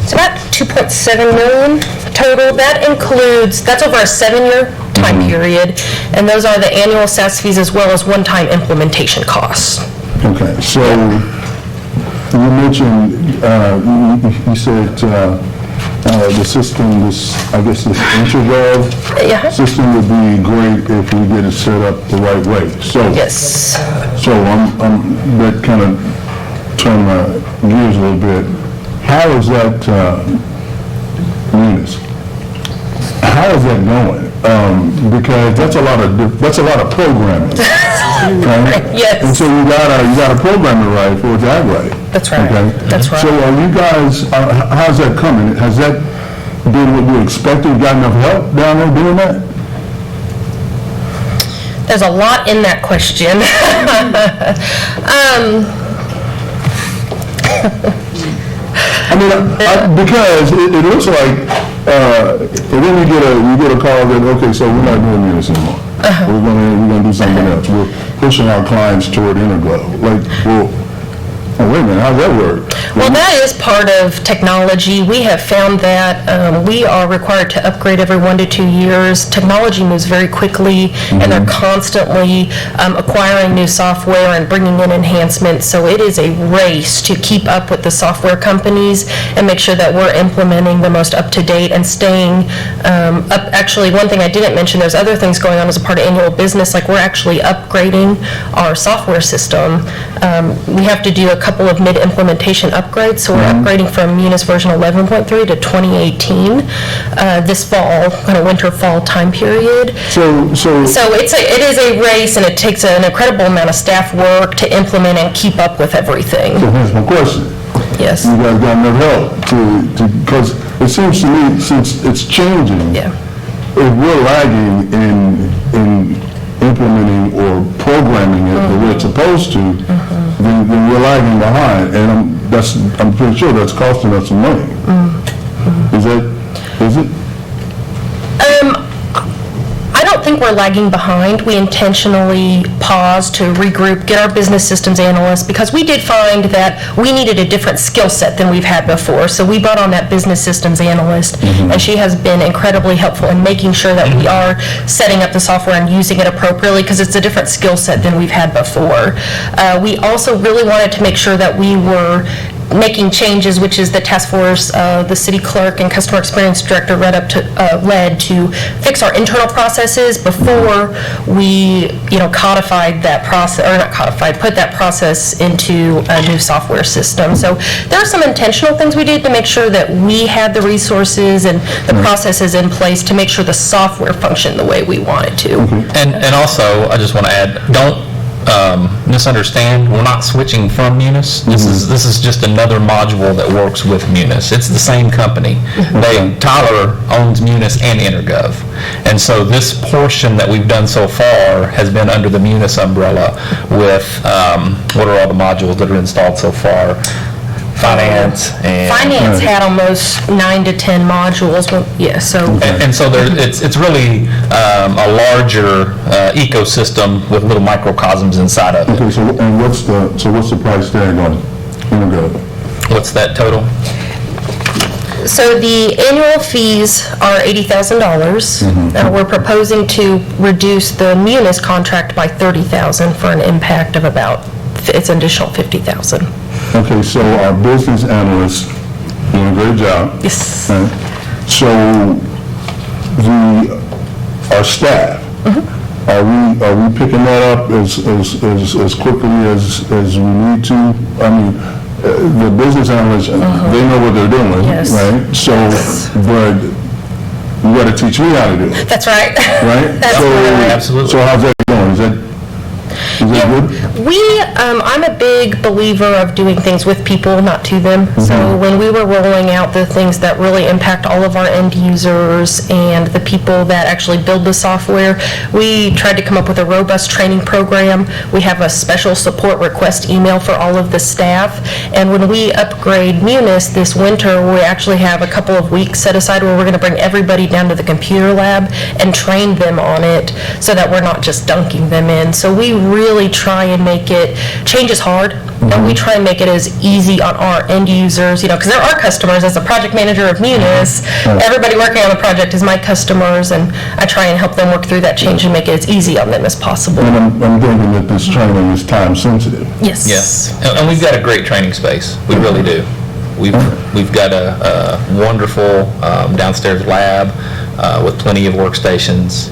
it's about 2.7 million total. That includes, that's over a 7-year time period, and those are the annual SaaS fees as well as one-time implementation costs. Okay, so you mentioned, you said the system, I guess this IntraGov system would be great if we get it set up the right way. So, yes. So that kind of turned my gears a little bit. How is that, Eunice? How is that going? Because that's a lot of programming. Right? Yes. And so you gotta program it right for it to act right. That's right. Okay? That's right. So are you guys, how's that coming? Has that been what you expected? Got enough help down there doing that? There's a lot in that question. I mean, because it looks like, and then you get a call that, okay, so we're not doing this anymore. We're gonna do something else. We're pushing our clients toward InterGov. Like, well, oh, wait a minute, how's that work? Well, that is part of technology. We have found that we are required to upgrade every 1 to 2 years. Technology moves very quickly, and they're constantly acquiring new software and bringing in enhancements. So it is a race to keep up with the software companies and make sure that we're implementing the most up-to-date and staying up. Actually, one thing I didn't mention, there's other things going on as a part of annual business, like we're actually upgrading our software system. We have to do a couple of mid-implementation upgrades, so we're upgrading from Munis version 11.3 to 2018 this fall, kind of winter-fall time period. So It is a race, and it takes an incredible amount of staff work to implement and keep up with everything. So here's my question. Yes. You guys got enough help because it seems to me, since it's changing, if we're lagging in implementing or programming it the way it's supposed to, then we're lagging behind, and I'm pretty sure that's costing us some money. Is it? I don't think we're lagging behind. We intentionally paused to regroup, get our business systems analysts, because we did find that we needed a different skill set than we've had before. So we brought on that business systems analyst, and she has been incredibly helpful in making sure that we are setting up the software and using it appropriately, because it's a different skill set than we've had before. We also really wanted to make sure that we were making changes, which is the task force, the city clerk and customer experience director led to fix our internal processes before we, codified that process, or not codified, put that process into a new software system. So there are some intentional things we did to make sure that we had the resources and the processes in place to make sure the software functioned the way we want it to. And also, I just want to add, don't misunderstand, we're not switching from Munis. This is just another module that works with Munis. It's the same company. Tyler owns Munis and Intergov. And so this portion that we've done so far has been under the Munis umbrella with, what are all the modules that are installed so far? Finance and... Finance had almost 9 to 10 modules, so... And so it's really a larger ecosystem with little microcosms inside of it. Okay, so what's the price tag on Intergov? What's that total? So the annual fees are $80,000. We're proposing to reduce the Munis contract by $30,000 for an impact of about, it's an additional $50,000. Okay, so our business analysts doing a great job. Yes. So our staff, are we picking that up as quickly as we need to? I mean, the business analysts, they know what they're doing, right? So, but you got to teach me how to do it. That's right. Right? That's right. Absolutely. So how's that going? Is that good? I'm a big believer of doing things with people, not to them. So when we were rolling out the things that really impact all of our end users and the people that actually build the software, we tried to come up with a robust training program. We have a special support request email for all of the staff. And when we upgrade Munis this winter, we actually have a couple of weeks set aside where we're going to bring everybody down to the computer lab and train them on it so that we're not just dunking them in. So we really try and make it, change is hard, and we try and make it as easy on our end users, because there are customers. As a project manager of Munis, everybody working on the project is my customers, and I try and help them work through that change and make it as easy on them as possible. And I'm thinking that this training is time sensitive. Yes. Yes, and we've got a great training space. We really do. We've got a wonderful downstairs lab with plenty of workstations,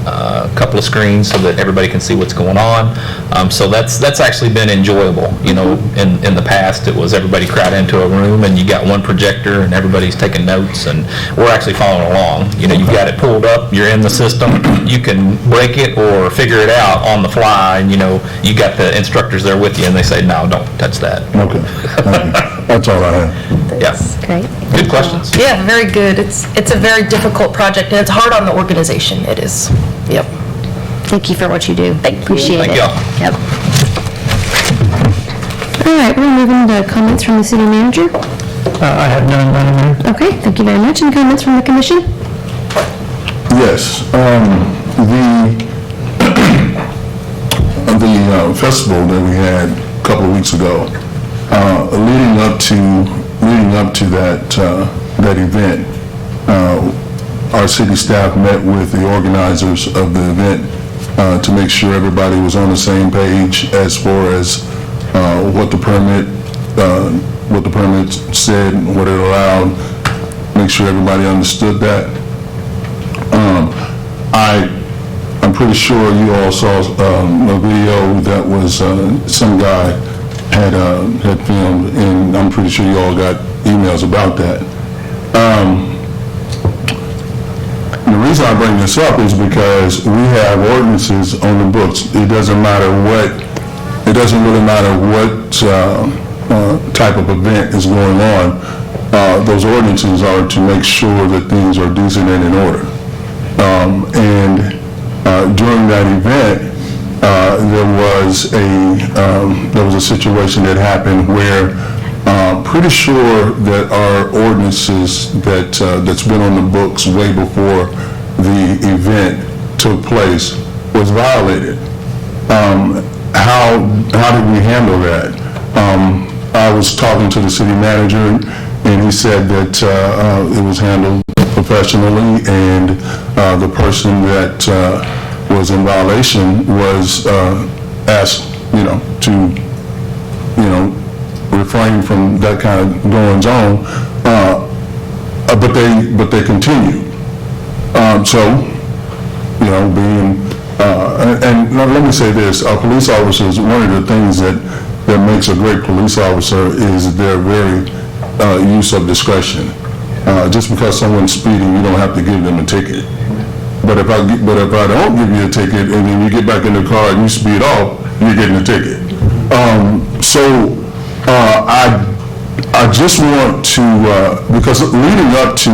a couple of screens so that everybody can see what's going on. So that's actually been enjoyable. In the past, it was everybody crowd into a room and you got one projector and everybody's taking notes, and we're actually following along. You've got it pulled up, you're in the system, you can break it or figure it out on the fly, and you got the instructors there with you and they say, no, don't touch that. Okay. That's all I have. Yeah. Great. Good questions. Yeah, very good. It's a very difficult project, and it's hard on the organization. It is. Yep. Thank you for what you do. Appreciate Thank it. y'all. Yep. All right, we're moving to comments from the city manager. I have none, Madam Mayor. Okay, thank you very much. And comments from the commission? Yes, the festival that we had a couple of weeks ago, leading up to that event, our city staff met with the organizers of the event to make sure everybody was on the same page as far as what the permit said, what it allowed, make sure everybody understood that. I'm pretty sure you all saw a video that was some guy had filmed, and I'm pretty sure you all got emails about that. The reason I bring this up is because we have ordinances on the books. It doesn't really matter what type of event is going on. Those ordinances are to make sure that things are decent and in order. During that event, there was a situation that happened where pretty sure that our ordinances that's been on the books way before the event took place was violated. How did we handle that? I was talking to the city manager, and he said that it was handled professionally, and the person that was in violation was asked, to, refrain from that kind of goings on, but they continued. And let me say this: our police officers, one of the things that makes a great police officer is their very use of discretion. Just because someone's speeding, you don't have to give them a ticket. But if I don't give you a ticket and then you get back in the car and you speed off, you're getting a ticket. I just want to, because leading up to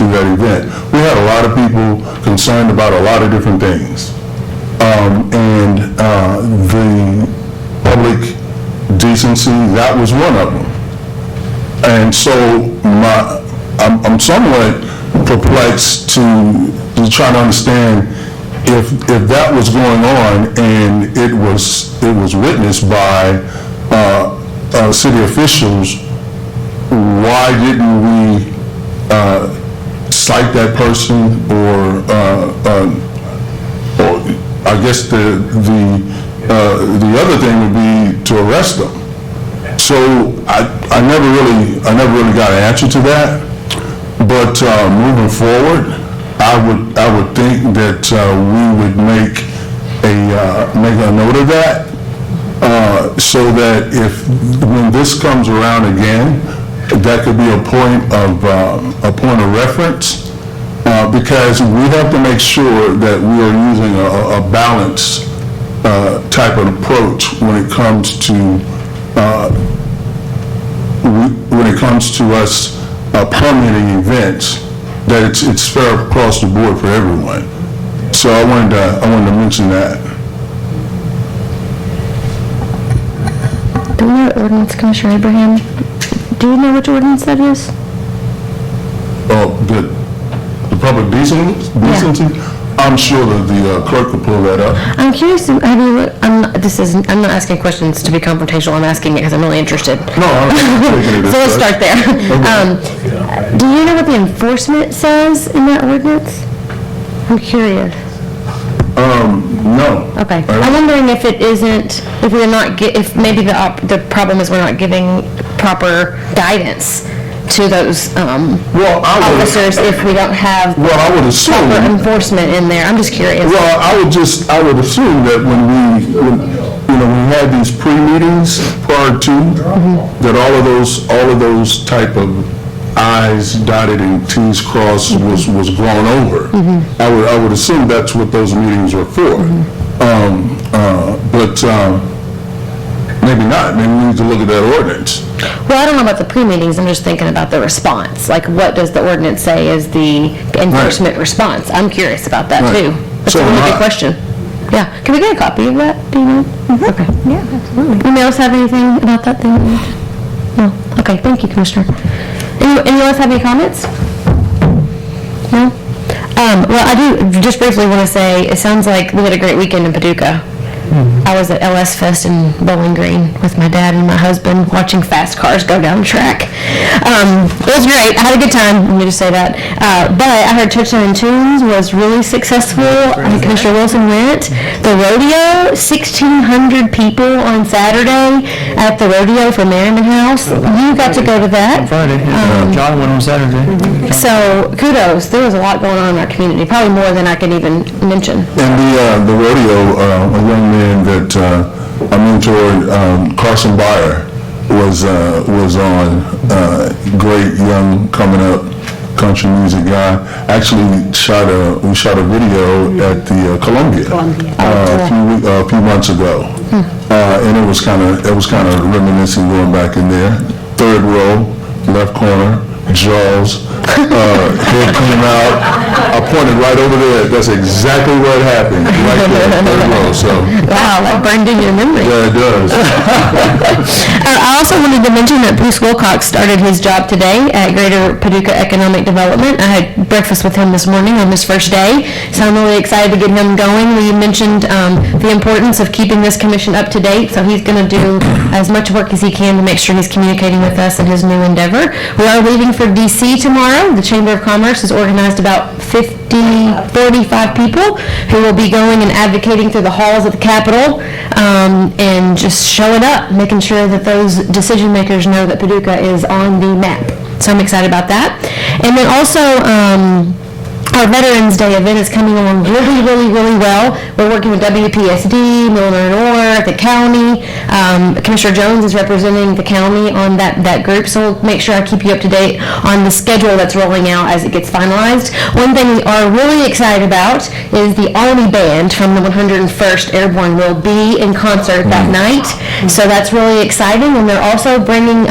that event, we had a lot of people concerned about a lot of different things. The public decency, that was one of them. And so I'm somewhat perplexed to try to understand if that was going on and it was witnessed by city officials, why didn't we cite that person, or I guess the other thing would be to arrest them. So I never really got an answer to that. But moving forward, I would think that we would make a note of that, so that when this comes around again, that could be a point of reference, because we have to make sure that we are using a balanced type of approach when it comes to us permitting events, that it's fair across the board for everyone. So I wanted to mention that. Do we know ordinance, Commissioner Abraham? Do you know which ordinance that is? Oh, the public decency? Yeah. I'm sure that the clerk will pull that up. I'm curious, have you looked, I'm not asking questions to be confrontational, I'm asking it because I'm really interested. No, I'm taking it as So let's such. start there. Do you know what the enforcement says in that ordinance? I'm curious. No. Okay. I'm wondering if it isn't, if we're not, if maybe the problem is we're not giving proper guidance to those officers if we don't have I would assume, proper enforcement in there. I'm just curious. Well, I would assume that when we had these pre-meetings prior to, that all of those type of I's dotted and T's crossed was gone over. I would assume that's what those meetings were for. But maybe not. Maybe we need to look at that ordinance. Well, I don't know about the pre-meetings, I'm just thinking about the response. Like, what does the ordinance say is the enforcement response? I'm curious about that, too. That's a really good question. Yeah. Can we get a copy of that? Do you know? Okay. Yeah, absolutely. Anybody else have anything about that thing? No? Okay, thank you, Commissioner. Anyone else have any comments? No? Well, I do just briefly want to say, it sounds like we had a great weekend in Paducah. I was at LS Fest in Bowling Green with my dad and my husband watching fast cars go down the track. It was great. I had a good time. Let me just say that. But I heard Touchdown and Tunes was really successful. I think Commissioner Wilson went. The rodeo, 1,600 people on Saturday at the rodeo for Merriman House. You got to go to that. Friday, John went on Saturday. So kudos. There was a lot going on in our community, probably more than I can even mention. And the rodeo, a young man that I mentored, Carson Byer, was on. Great young coming up country music guy. Actually, we shot a video at the Columbia a few months ago, and it was kind of reminiscing going back in there. Third row, left corner, Jaws. Head came out. I pointed right over there. That's exactly what happened. Right there, third row. So. Wow, that burned in your memory. Yeah, it does. I also wanted to mention that Bruce Wilcox started his job today at Greater Paducah Economic Development. I had breakfast with him this morning on his first day, so I'm really excited to get him going. We mentioned the importance of keeping this commission up to date, so he's going to do as much work as he can to make sure he's communicating with us in his new endeavor. We are leaving for D.C. tomorrow. The Chamber of Commerce has organized about 45 people who will be going and advocating through the halls of the Capitol and just showing up, making sure that those decision makers know that Paducah is on the map. So I'm excited about that. And then also, our Veterans Day event is coming along really, really, really well. We're working with WPSD, Milner and Orr, the county. Commissioner Jones is representing the county on that group, so we'll make sure I keep you up to date on the schedule that's rolling out as it gets finalized. One thing we are really excited about is the Army Band from the 101st Airborne will be in concert that night, so that's really exciting. And they're also bringing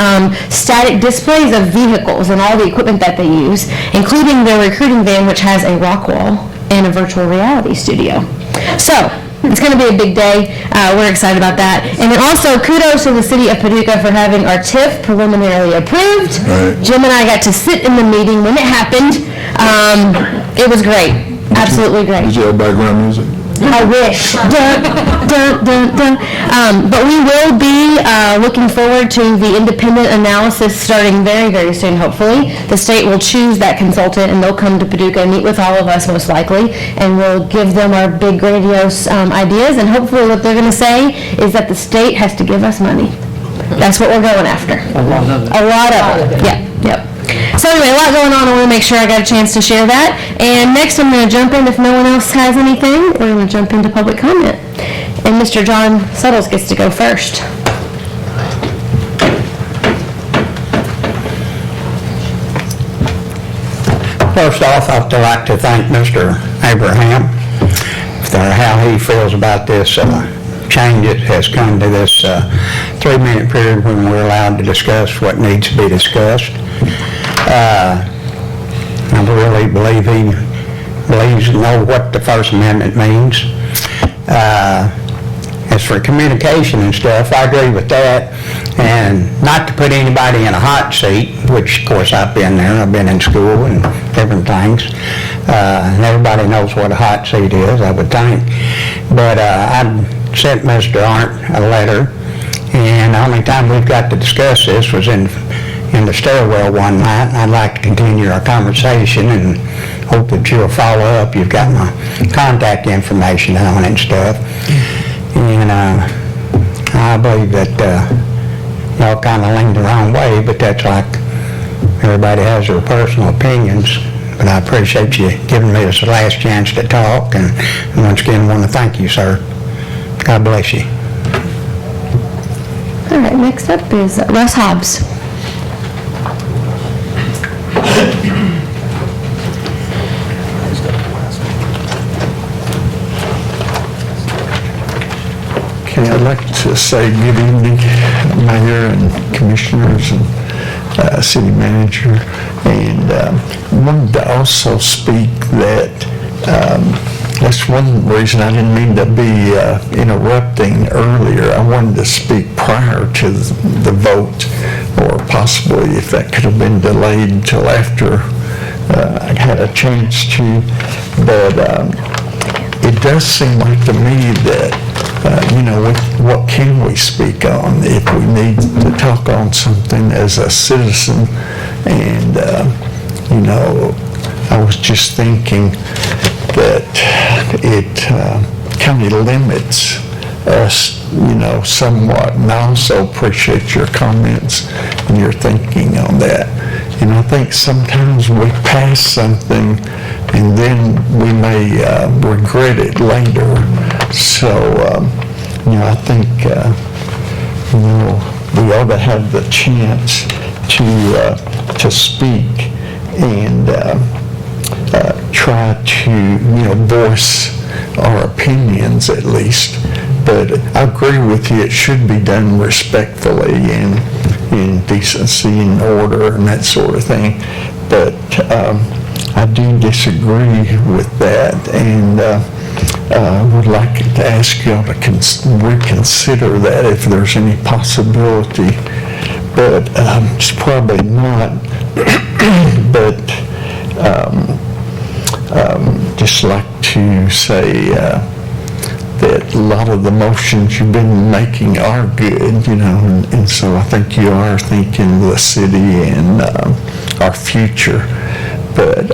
static displays of vehicles and all the equipment that they use, including their recruiting van, which has a rock wall and a virtual reality studio. So it's going to be a big day. We're excited about that. And then also kudos to the City of Paducah for having our TIF preliminarily approved. Right. Jim and I got to sit in the meeting when it happened. It was great. Absolutely great. Did you have background music? I wish. Dun, dun, dun, dun. But we will be looking forward to the independent analysis starting very, very soon, hopefully. The state will choose that consultant, and they'll come to Paducah and meet with all of us, most likely, and we'll give them our big, grandiose ideas, and hopefully what they're going to say is that the state has to give us money. That's what we're going after. A lot of it. A lot of it. Yeah, yep. So anyway, a lot going on. I want to make sure I got a chance to share that. And next I'm going to jump in, if no one else has anything, we're going to jump into public comment. And Mr. John Suttles gets to go first. First off, I'd like to thank Mr. Abraham for how he feels about this change that has come to this 3-minute period when we're allowed to discuss what needs to be discussed. I really believe he believes and knows what the First Amendment means. As for communication and stuff, I agree with that. And not to put anybody in a hot seat, which of course I've been there. I've been in school and different things. And everybody knows what a hot seat is, I would think. But I sent Mr. Arndt a letter, and the only time we've got to discuss this was in the stairwell one night. I'd like to continue our conversation and hope that you'll follow up. You've got my contact information on it and stuff. And I believe that y'all kind of lean the wrong way, but that's like everybody has their personal opinions. But I appreciate you giving me this last chance to talk, and once again, I want to thank you, sir. God bless you. All right, next up is Russ Hobbs. Okay, I'd like to say good evening, Mayor and Commissioners and City Manager. And wanted to also speak that that's one reason I didn't mean to be interrupting earlier. I wanted to speak prior to the vote, or possibly if that could have been delayed until after I had a chance to. But it does seem like to me that what can we speak on if we need to talk on something as a citizen? And, I was just thinking that it kind of limits us, somewhat. And I also appreciate your comments and your thinking on that. I think sometimes we pass something and then we may regret it later. So, I think, we ought to have the chance to speak and try to, voice our opinions at least. But I agree with you, it should be done respectfully and in decency and order and that sort of thing. But I do disagree with that, and would like to ask y'all to reconsider that if there's any possibility. But it's probably not. But just like to say that a lot of the motions you've been making are good, and so I think you are thinking the city and our future. But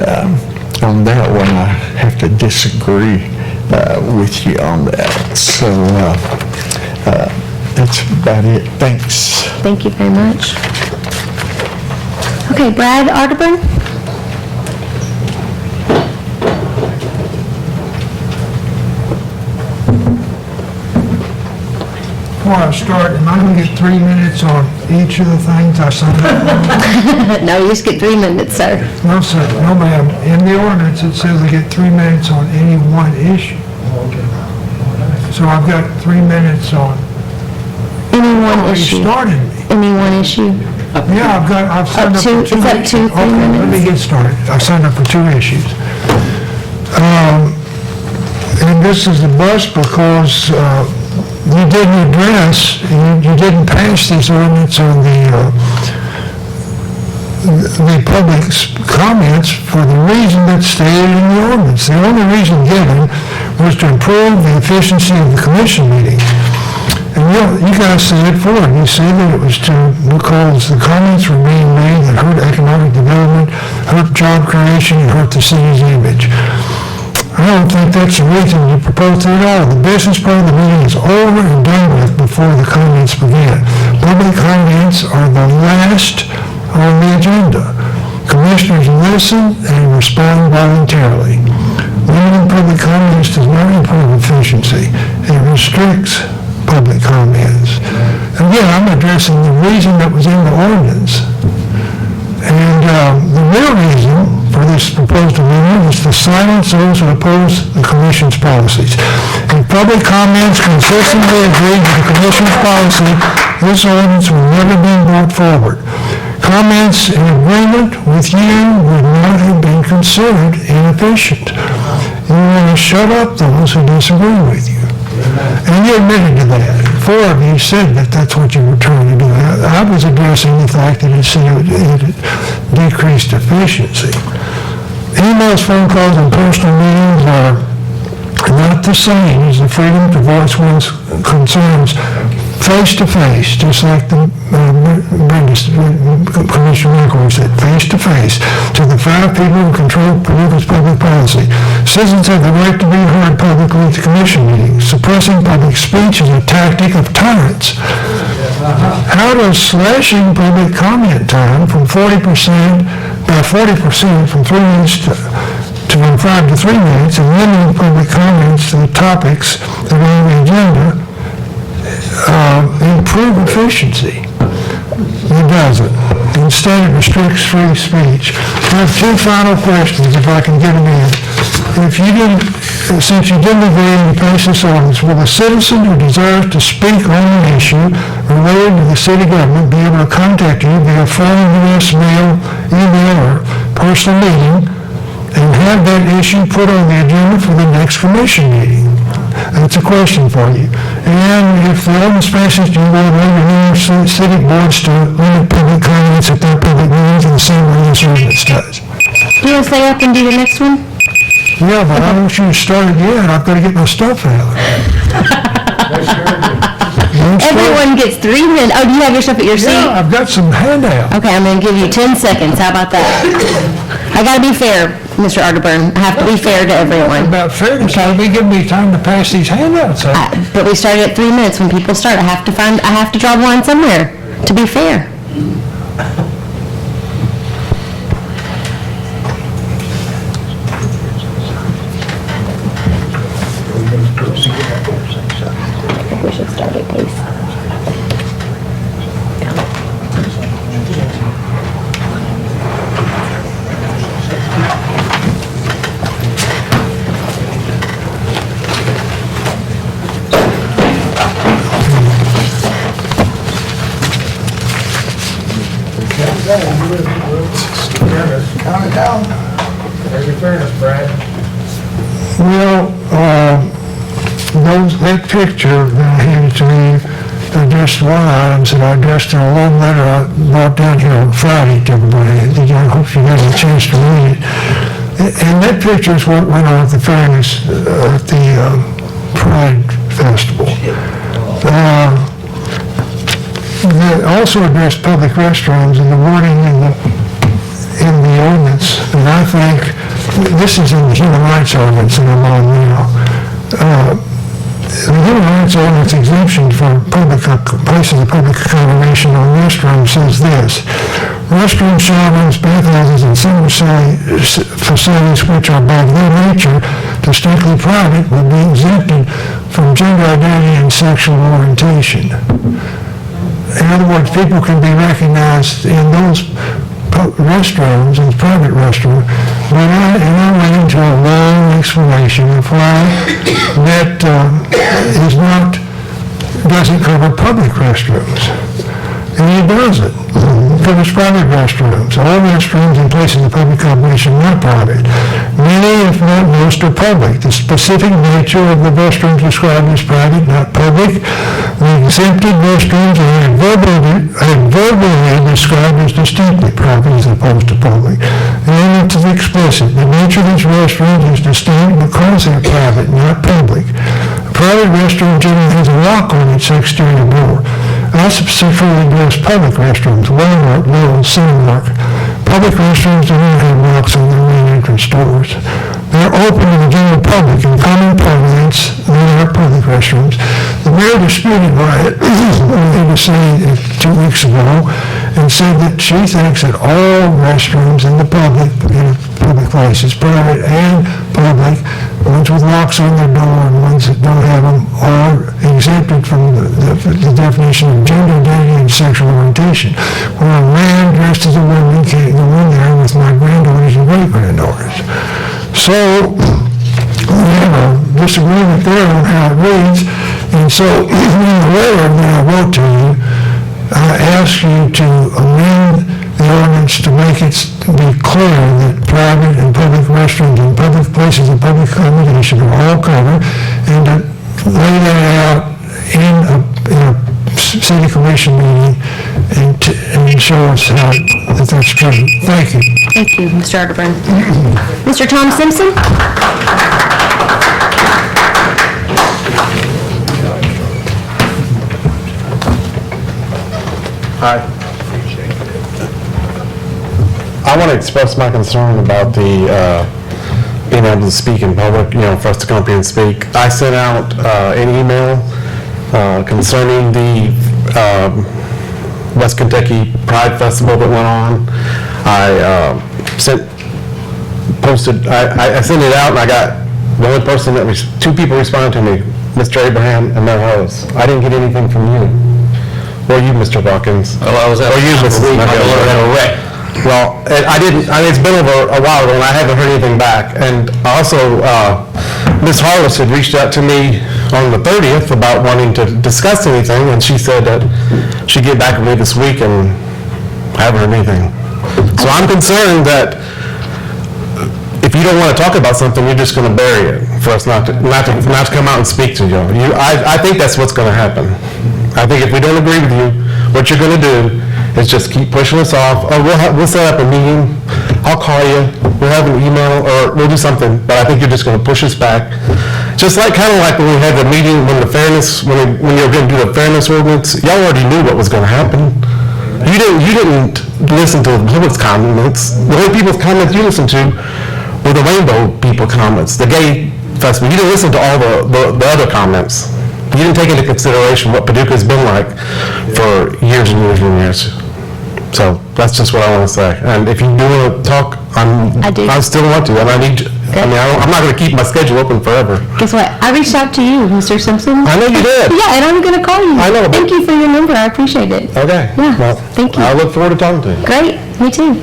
on that one, I have to disagree with you on that. So that's about it. Thanks. Thank you very much. Okay, Brad Arterburn? Before I start, am I going to get 3 minutes on each of the things I signed up for? No, you just get 3 minutes, sir. No, sir. No, ma'am. In the ordinance, it says I get 3 minutes on any one issue. So I've got 3 minutes on... Any one issue. You started me. Any one issue. Yeah, I've signed up for 2 Is that 2, 3 minutes? Let me get started. I've signed up for 2 issues. And this is the bus because you didn't address, you didn't pass this ordinance on the public's comments for the reason that's stated in the ordinance. The only reason given was to improve the efficiency of the commission meeting. And you guys said it for it. You said that it was because the comments were being made that hurt economic development, hurt job creation, and hurt the city's image. I don't think that's the reason you proposed it at all. The business part of the meeting is over and done with before the comments begin. Public comments are the last on the agenda. Commissioners listen and respond voluntarily. Limiting public comments does not improve efficiency. It restricts public comments. Again, I'm addressing the reason that was in the ordinance. And the real reason for this proposed amendment is to silence those who oppose the Commission's policies. If public comments consistently agree with the Commission's policy, this ordinance will never be brought forward. Comments in agreement with you would not have been considered inefficient. You want to shut up those who disagree with you. And you admitted to that. 4 of you said that that's what you were trying to do. I was addressing the fact that it decreased efficiency. Emails, phone calls, and personal meetings are not the same as the freedom to voice one's concerns face-to-face, just like Commissioner McElroy said, face-to-face, to the 5 people who control Paducah's public policy. Citizens have the right to be heard publicly at the commission meetings. Suppressing public speech is a tactic of tyrants. How does slashing public comment time from 40% from 3 minutes from 5 to 3 minutes and limiting public comments to the topics that are on the agenda improve efficiency? It doesn't. Instead, it restricts free speech. I have 2 final questions, if I can get them in. Since you didn't agree to pass this ordinance, will a citizen who desires to speak on an issue related to the city government be able to contact you via phone, U.S. mail, email, or personal meeting and have that issue put on the agenda for the next commission meeting? That's a question for you. And if the ordinance passes, do you want to allow your city boards to limit public comments at their public meetings in the same way this ordinance does? Do you want to stay up and do the next one? Yeah, but I don't want you to start it yet. I've got to get my stuff out. Everyone gets 3 minutes. Oh, do you have your stuff at your seat? Yeah, I've got some handout. Okay, I'm gonna give you 10 seconds. How about that? I gotta be fair, Mr. Arterburn. I have to be fair to everyone. About fairness, it'll be giving me time to pass these handouts out. But we started at 3 minutes. When people start, I have to draw the line somewhere to be fair. We should start it, please. Count it down. There's your fairness, Brad. Well, that picture that I handed to me addressed one items that I addressed in a long letter I brought down here on Friday to everybody. I hope you had a chance to read it. And that picture is what went on at the fairness, at the Pride Festival. That also addressed public restrooms and the wording in the ordinance. And I think, this is in the Human Rights Ordinance that I'm on now. The Human Rights Ordinance exemption for places of public accommodation on restrooms says this: restrooms, shower rooms, bathhouses, and similar facilities which are by their nature distinctly private will be exempted from gender identity and sexual orientation. In other words, people can be recognized in those restrooms, in private restrooms, and I went into a long explanation of why that doesn't cover public restrooms. And it doesn't. It covers private restrooms. All restrooms in places of public accommodation are not private. Many, if not most, are public. The specific nature of the restrooms described is private, not public. The exempted restrooms are verbally described as distinctly private as opposed to public. And it is explicit. The nature of these restrooms is distinct because they are private, not public. A private restroom generally has a lock on its exterior door. I specifically address public restrooms, Walmart, Lowe's, Cinemark. Public restrooms do not have locks on their main entrance doors. They're open to the general public in common parlance. They are public restrooms. The mayor disputed by it, I had to say 2 weeks ago, and said that she thinks that all restrooms in public places, private and public, ones with locks on their door and ones that don't have them, are exempted from the definition of gender identity and sexual orientation. When a man dressed as a woman can't go in there with my granddaughters and great-granddaughters. So, we have a disagreement there on how it reads, and so in the letter that I wrote to you, I ask you to amend the ordinance to make it be clear that private and public restrooms and public places of public accommodation are all covered, and to lay that out in a city commission meeting and show us how that's true. Thank you. Thank you, Mr. Arterburn. Mr. Tom Simpson? Hi. I want to express my concern about the being able to speak in public, for us to come up here and speak. I sent out an email concerning the West Kentucky Pride Festival that went on. I sent it out, and I got the only person that 2 people responded to me, Mr. Abraham and Mayor Harris. I didn't get anything from you. Or you, Mr. Watkins. Well, I was out or you, last Mrs. week. McGill. Well, it's been over a while ago, and I haven't heard anything back. And also, Ms. Harless had reached out to me on the 30th about wanting to discuss anything, and she said that she'd get back with me this week, and I haven't heard anything. So I'm concerned that if you don't want to talk about something, you're just going to bury it for us not to come out and speak to you. I think that's what's going to happen. I think if we don't agree with you, what you're going to do is just keep pushing us off. Oh, we'll set up a meeting. I'll call you. We'll have an email, or we'll do something. But I think you're just going to push us back. Just like, kind of like when we had the meeting when you were going to do the fairness ordinance, y'all already knew what was going to happen. You didn't listen to the public's comments. The only people's comments you listened to were the rainbow people comments, the gay festival. You didn't listen to all the other comments. You didn't take into consideration what Paducah's been like for years and years and years. So that's just what I want to say. And if you do want to talk, I still want to, and I need to. I mean, I'm not going to keep my schedule open forever. Guess what? I reached out to you, Mr. Simpson. I know you did. Yeah, and I'm going to call you. I know. Thank you for your number. I appreciate it. Okay. Yeah, well, thank you. I look forward to talking to you. Great. Me too.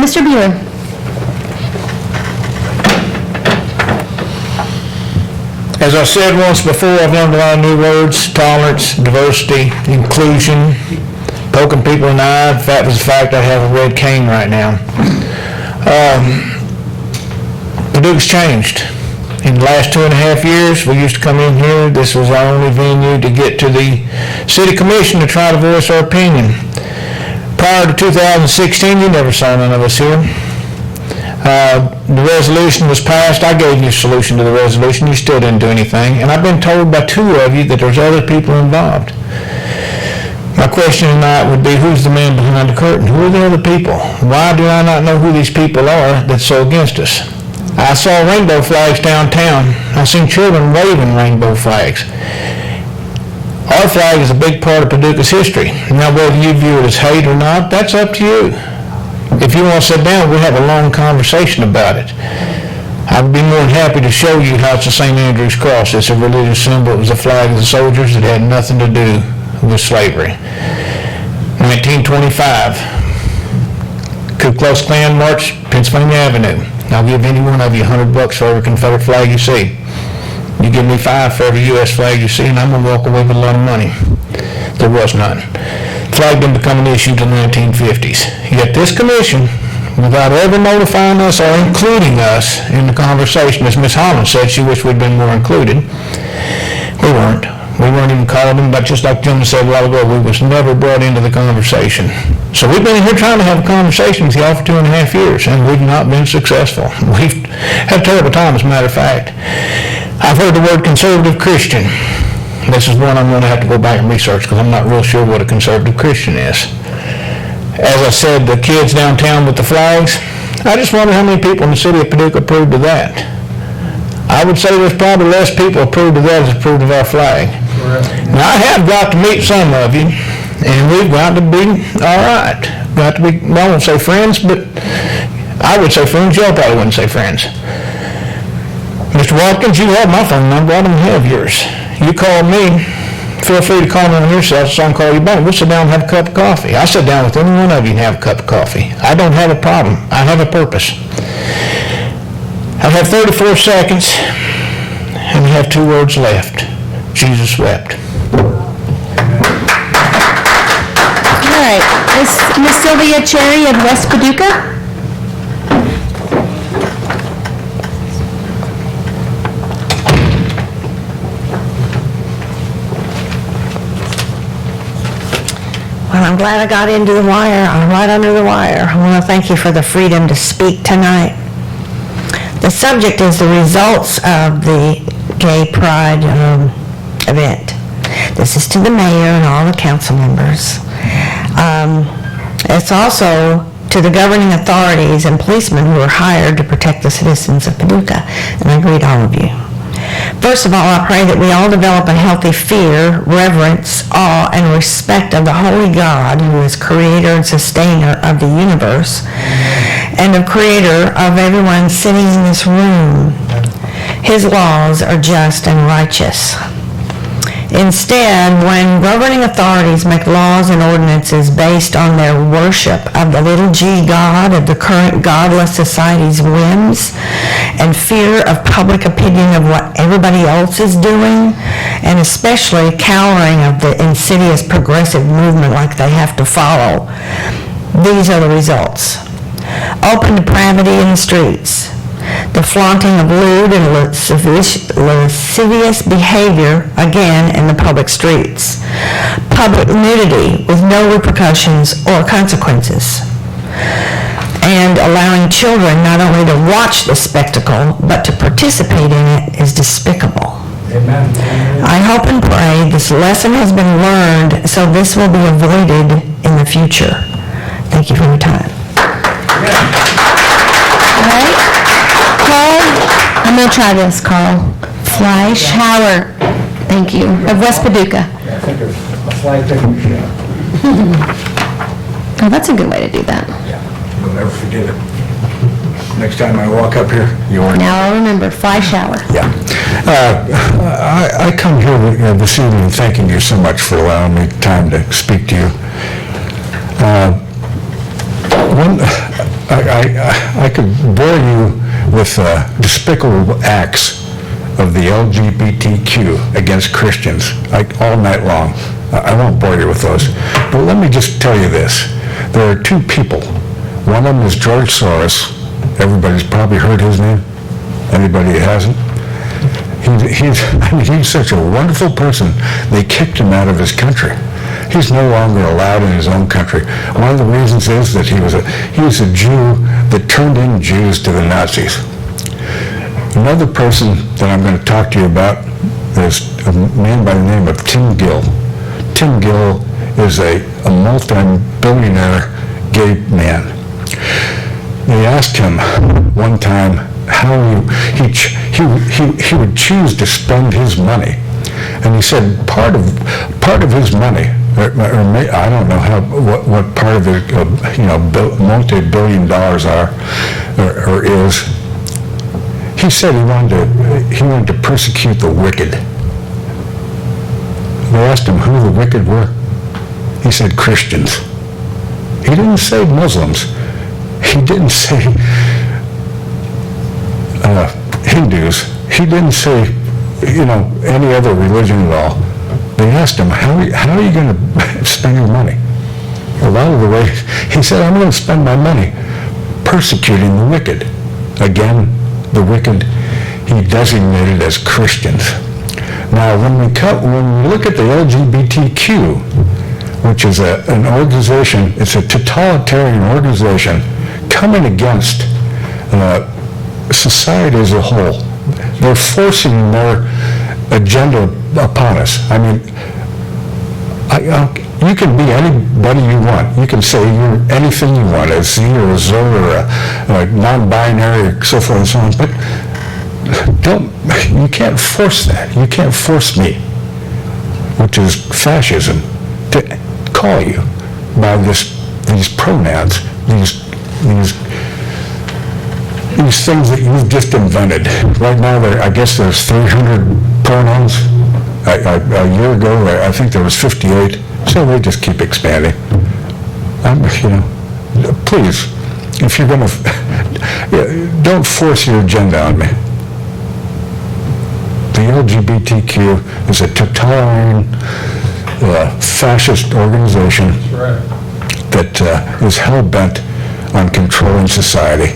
Mr. Bueller. As I said once before, I've learned a lot of new words: tolerance, diversity, inclusion, poking people in the eye. In fact, it's a fact I have a red cane right now. Paducah's changed. In the last 2.5 years, we used to come in here. This was our only venue to get to the city commission to try to voice our opinion. Prior to 2016, you never saw none of us here. The resolution was passed. I gave you a solution to the resolution. You still didn't do anything. And I've been told by 2 of you that there's other people involved. My question tonight would be, who's the man behind the curtain? Who are the other people? Why do I not know who these people are that's so against us? I saw rainbow flags downtown. I've seen children waving rainbow flags. Our flag is a big part of Paducah's history. Now, whether you view it as hate or not, that's up to you. If you want to sit down, we'll have a long conversation about it. I'd be more than happy to show you how it's a St. Andrew's cross. It's a religious symbol. It was a flag of the soldiers. It had nothing to do with slavery. 1925, Ku Klux Klan march, Pennsylvania Avenue. I'll give any one of you $100 for every Confederate flag you see. You give me $5 for every U.S. flag you see, and I'm going to walk away with a lot of money. There was none. Flag didn't become an issue until the 1950s. Yet this commission, without ever notifying us or including us in the conversation, as Ms. Holland said, she wished we'd been more included. We weren't. We weren't even called in, but just like Jim said a while ago, we was never brought into the conversation. So we've been here trying to have a conversation with y'all for 2.5 years, and we've not been successful. We've had a terrible time, as a matter of fact. I've heard the word conservative Christian. This is one I'm going to have to go back and research because I'm not real sure what a conservative Christian is. As I said, the kids downtown with the flags, I just wonder how many people in the city of Paducah approved of that. I would say there's probably less people approved of that as approved of our flag. Now, I have got to meet some of you, and we've got to be all right. Got to be, I won't say friends, but I would say friends. Y'all probably wouldn't say friends. Mr. Watkins, you have my phone number. I don't have yours. You call me. Feel free to call me on your cell so I can call you back. We'll sit down and have a cup of coffee. I sit down with any one of you and have a cup of coffee. I don't have a problem. I have a purpose. I have 34 seconds, and I have 2 words left. Jesus wept. All right, Miss Sylvia Cherry of West Paducah. Well, I'm glad I got into the wire. I'm right under the wire. I want to thank you for the freedom to speak tonight. The subject is the results of the Gay Pride event. This is to the mayor and all the council members. It's also to the governing authorities and policemen who are hired to protect the citizens of Paducah, and I greet all of you. First of all, I pray that we all develop a healthy fear, reverence, awe, and respect of the Holy God, who is creator and sustainer of the universe, and the creator of everyone sitting in this room. His laws are just and righteous. Instead, when governing authorities make laws and ordinances based on their worship of the little g God of the current godless society's whims and fear of public opinion of what everybody else is doing, and especially cowering of the insidious progressive movement like they have to follow, these are the results. Open depravity in the streets, the flaunting of lewd and lascivious behavior, again, in the public streets. Public nudity with no repercussions or consequences. and allowing children not only to watch the spectacle, but to participate in it is despicable. Amen. I hope and pray this lesson has been learned so this will be avoided in the future. Thank you for your time. All right. Carl, I'm going to try this, Carl. Fleischhauer, thank you, of West Paducah. I think there's a flag picking machine. Oh, that's a good way to do that. You'll never forget it. Next time I walk up here, you'll... Now I'll remember, Fleischhauer. Yeah. I come here this evening thanking you so much for allowing me time to speak to you. I could bore you with despicable acts of the LGBTQ against Christians all night long. I won't bore you with those. But let me just tell you this. There are two people. One of them is George Soros. Everybody's probably heard his name. Anybody that hasn't? He's such a wonderful person. They kicked him out of his country. He's no longer allowed in his own country. One of the reasons is that he was a Jew that turned in Jews to the Nazis. Another person that I'm going to talk to you about is a man by the name of Tim Gill. Tim Gill is a multi-billionaire gay man. They asked him one time how he would choose to spend his money, and he said part of his money, I don't know what part of it multi-billion dollars are or is. He said he wanted to persecute the wicked. They asked him who the wicked were. He said Christians. He didn't say Muslims. He didn't say Hindus. He didn't say, any other religion at all. They asked him, how are you going to spend your money? A lot of the way, he said, I'm going to spend my money persecuting the wicked. Again, the wicked he designated as Christians. Now, when we look at the LGBTQ, which is an organization, it's a totalitarian organization coming against society as a whole. They're forcing their agenda upon us. I mean, you can be anybody you want. You can say you're anything you want, a Z or a Zo or a non-binary, or so forth and so on. But you can't force that. You can't force me, which is fascism, to call you by these pronouns, these things that you've just invented. Right now, I guess there's 300 pronouns. A year ago, I think there was 58. So they just keep expanding. Please, if you're going to, don't force your agenda on me. The LGBTQ is a totalitarian, fascist organization that is hell-bent on controlling society.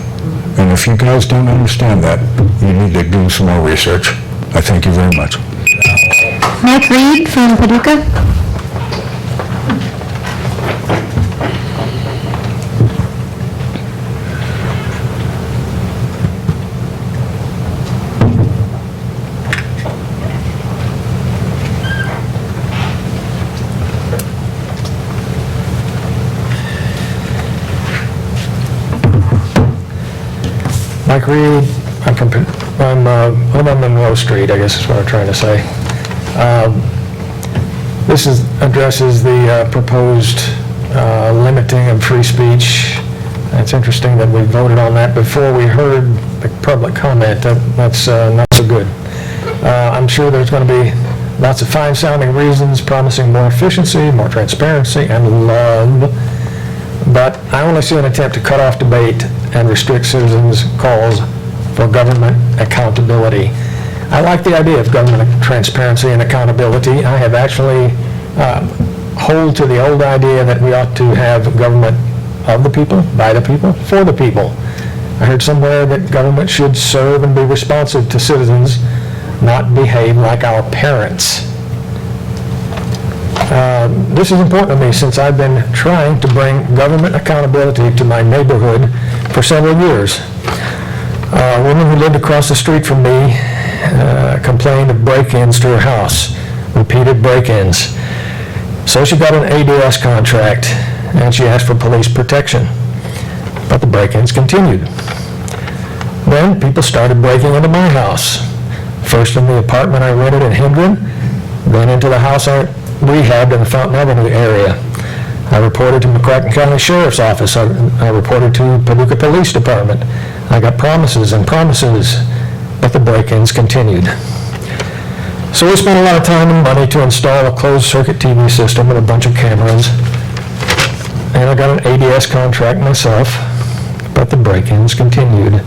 And if you guys don't understand that, you need to do some more research. I thank you very much. Mike Reed from Paducah. Mike Reed, I'm on Monroe Street, I guess is what I'm trying to say. This addresses the proposed limiting of free speech. It's interesting that we voted on that before we heard the public comment. That's not so good. I'm sure there's going to be lots of fine-sounding reasons promising more efficiency, more transparency, and love. But I only see an attempt to cut off debate and restrict citizens' calls for government accountability. I like the idea of government transparency and accountability. I have actually hold to the old idea that we ought to have government of the people, by the people, for the people. I heard somewhere that government should serve and be responsive to citizens, not behave like our parents. This is important to me since I've been trying to bring government accountability to my neighborhood for several years. A woman who lived across the street from me complained of break-ins to her house, repeated break-ins. So she got an ADS contract, and she asked for police protection. But the break-ins continued. Then people started breaking into my house. First in the apartment I rented in Hendron, then into the house I rehabbed in the Fountain Avenue area. I reported to McCracken County Sheriff's Office. I reported to Paducah Police Department. I got promises and promises, but the break-ins continued. So we spent a lot of time and money to install a closed-circuit TV system and a bunch of cameras. And I got an ADS contract myself, but the break-ins continued.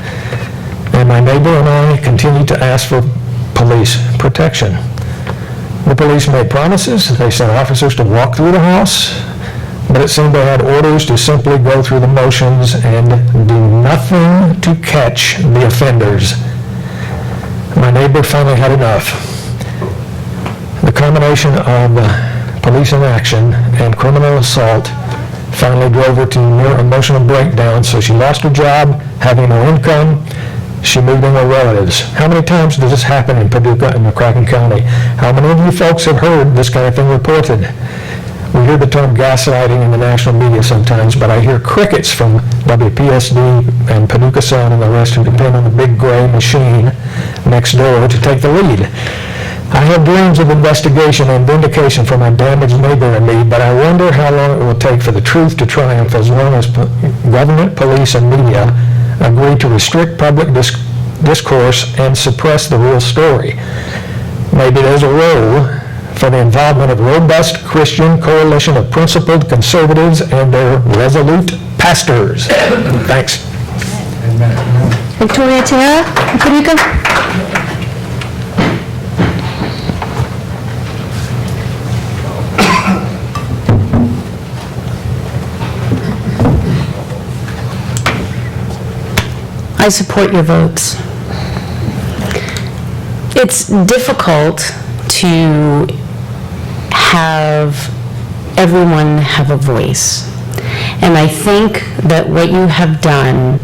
And my neighbor and I continued to ask for police protection. The police made promises. They sent officers to walk through the house, but it seemed they had orders to simply go through the motions and do nothing to catch the offenders. My neighbor finally had enough. The combination of police inaction and criminal assault finally drove her to near emotional breakdown, so she lost her job, having no income. She moved in with relatives. How many times does this happen in Paducah and McCracken County? How many of you folks have heard this kind of thing reported? We hear the term gaslighting in the national media sometimes, but I hear crickets from WPSD and Paducah Sun and the rest who depend on the big gray machine next door to take the lead. I have dreams of investigation and vindication for my damaged neighbor and me, but I wonder how long it will take for the truth to triumph as long as government, police, and media agree to restrict public discourse and suppress the real story. Maybe there's a role for the involvement of robust Christian coalition of principled conservatives and their resolute pastors. Thanks. Victoria Terra, Paducah. I support your votes. It's difficult to have everyone have a voice. And I think that what you have done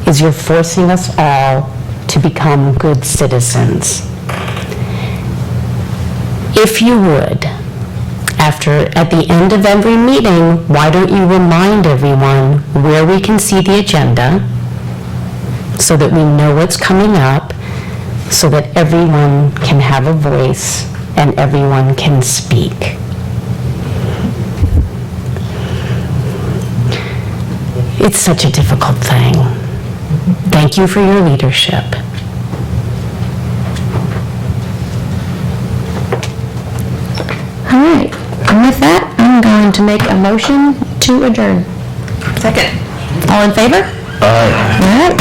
is you're forcing us all to become good citizens. If you would, at the end of every meeting, why don't you remind everyone where we can see the agenda so that we know what's coming up, so that everyone can have a voice and everyone can speak. It's such a difficult thing. Thank you for your leadership. All right, and with that, I'm going to make a motion to adjourn. Second. All in favor? Aye. All right.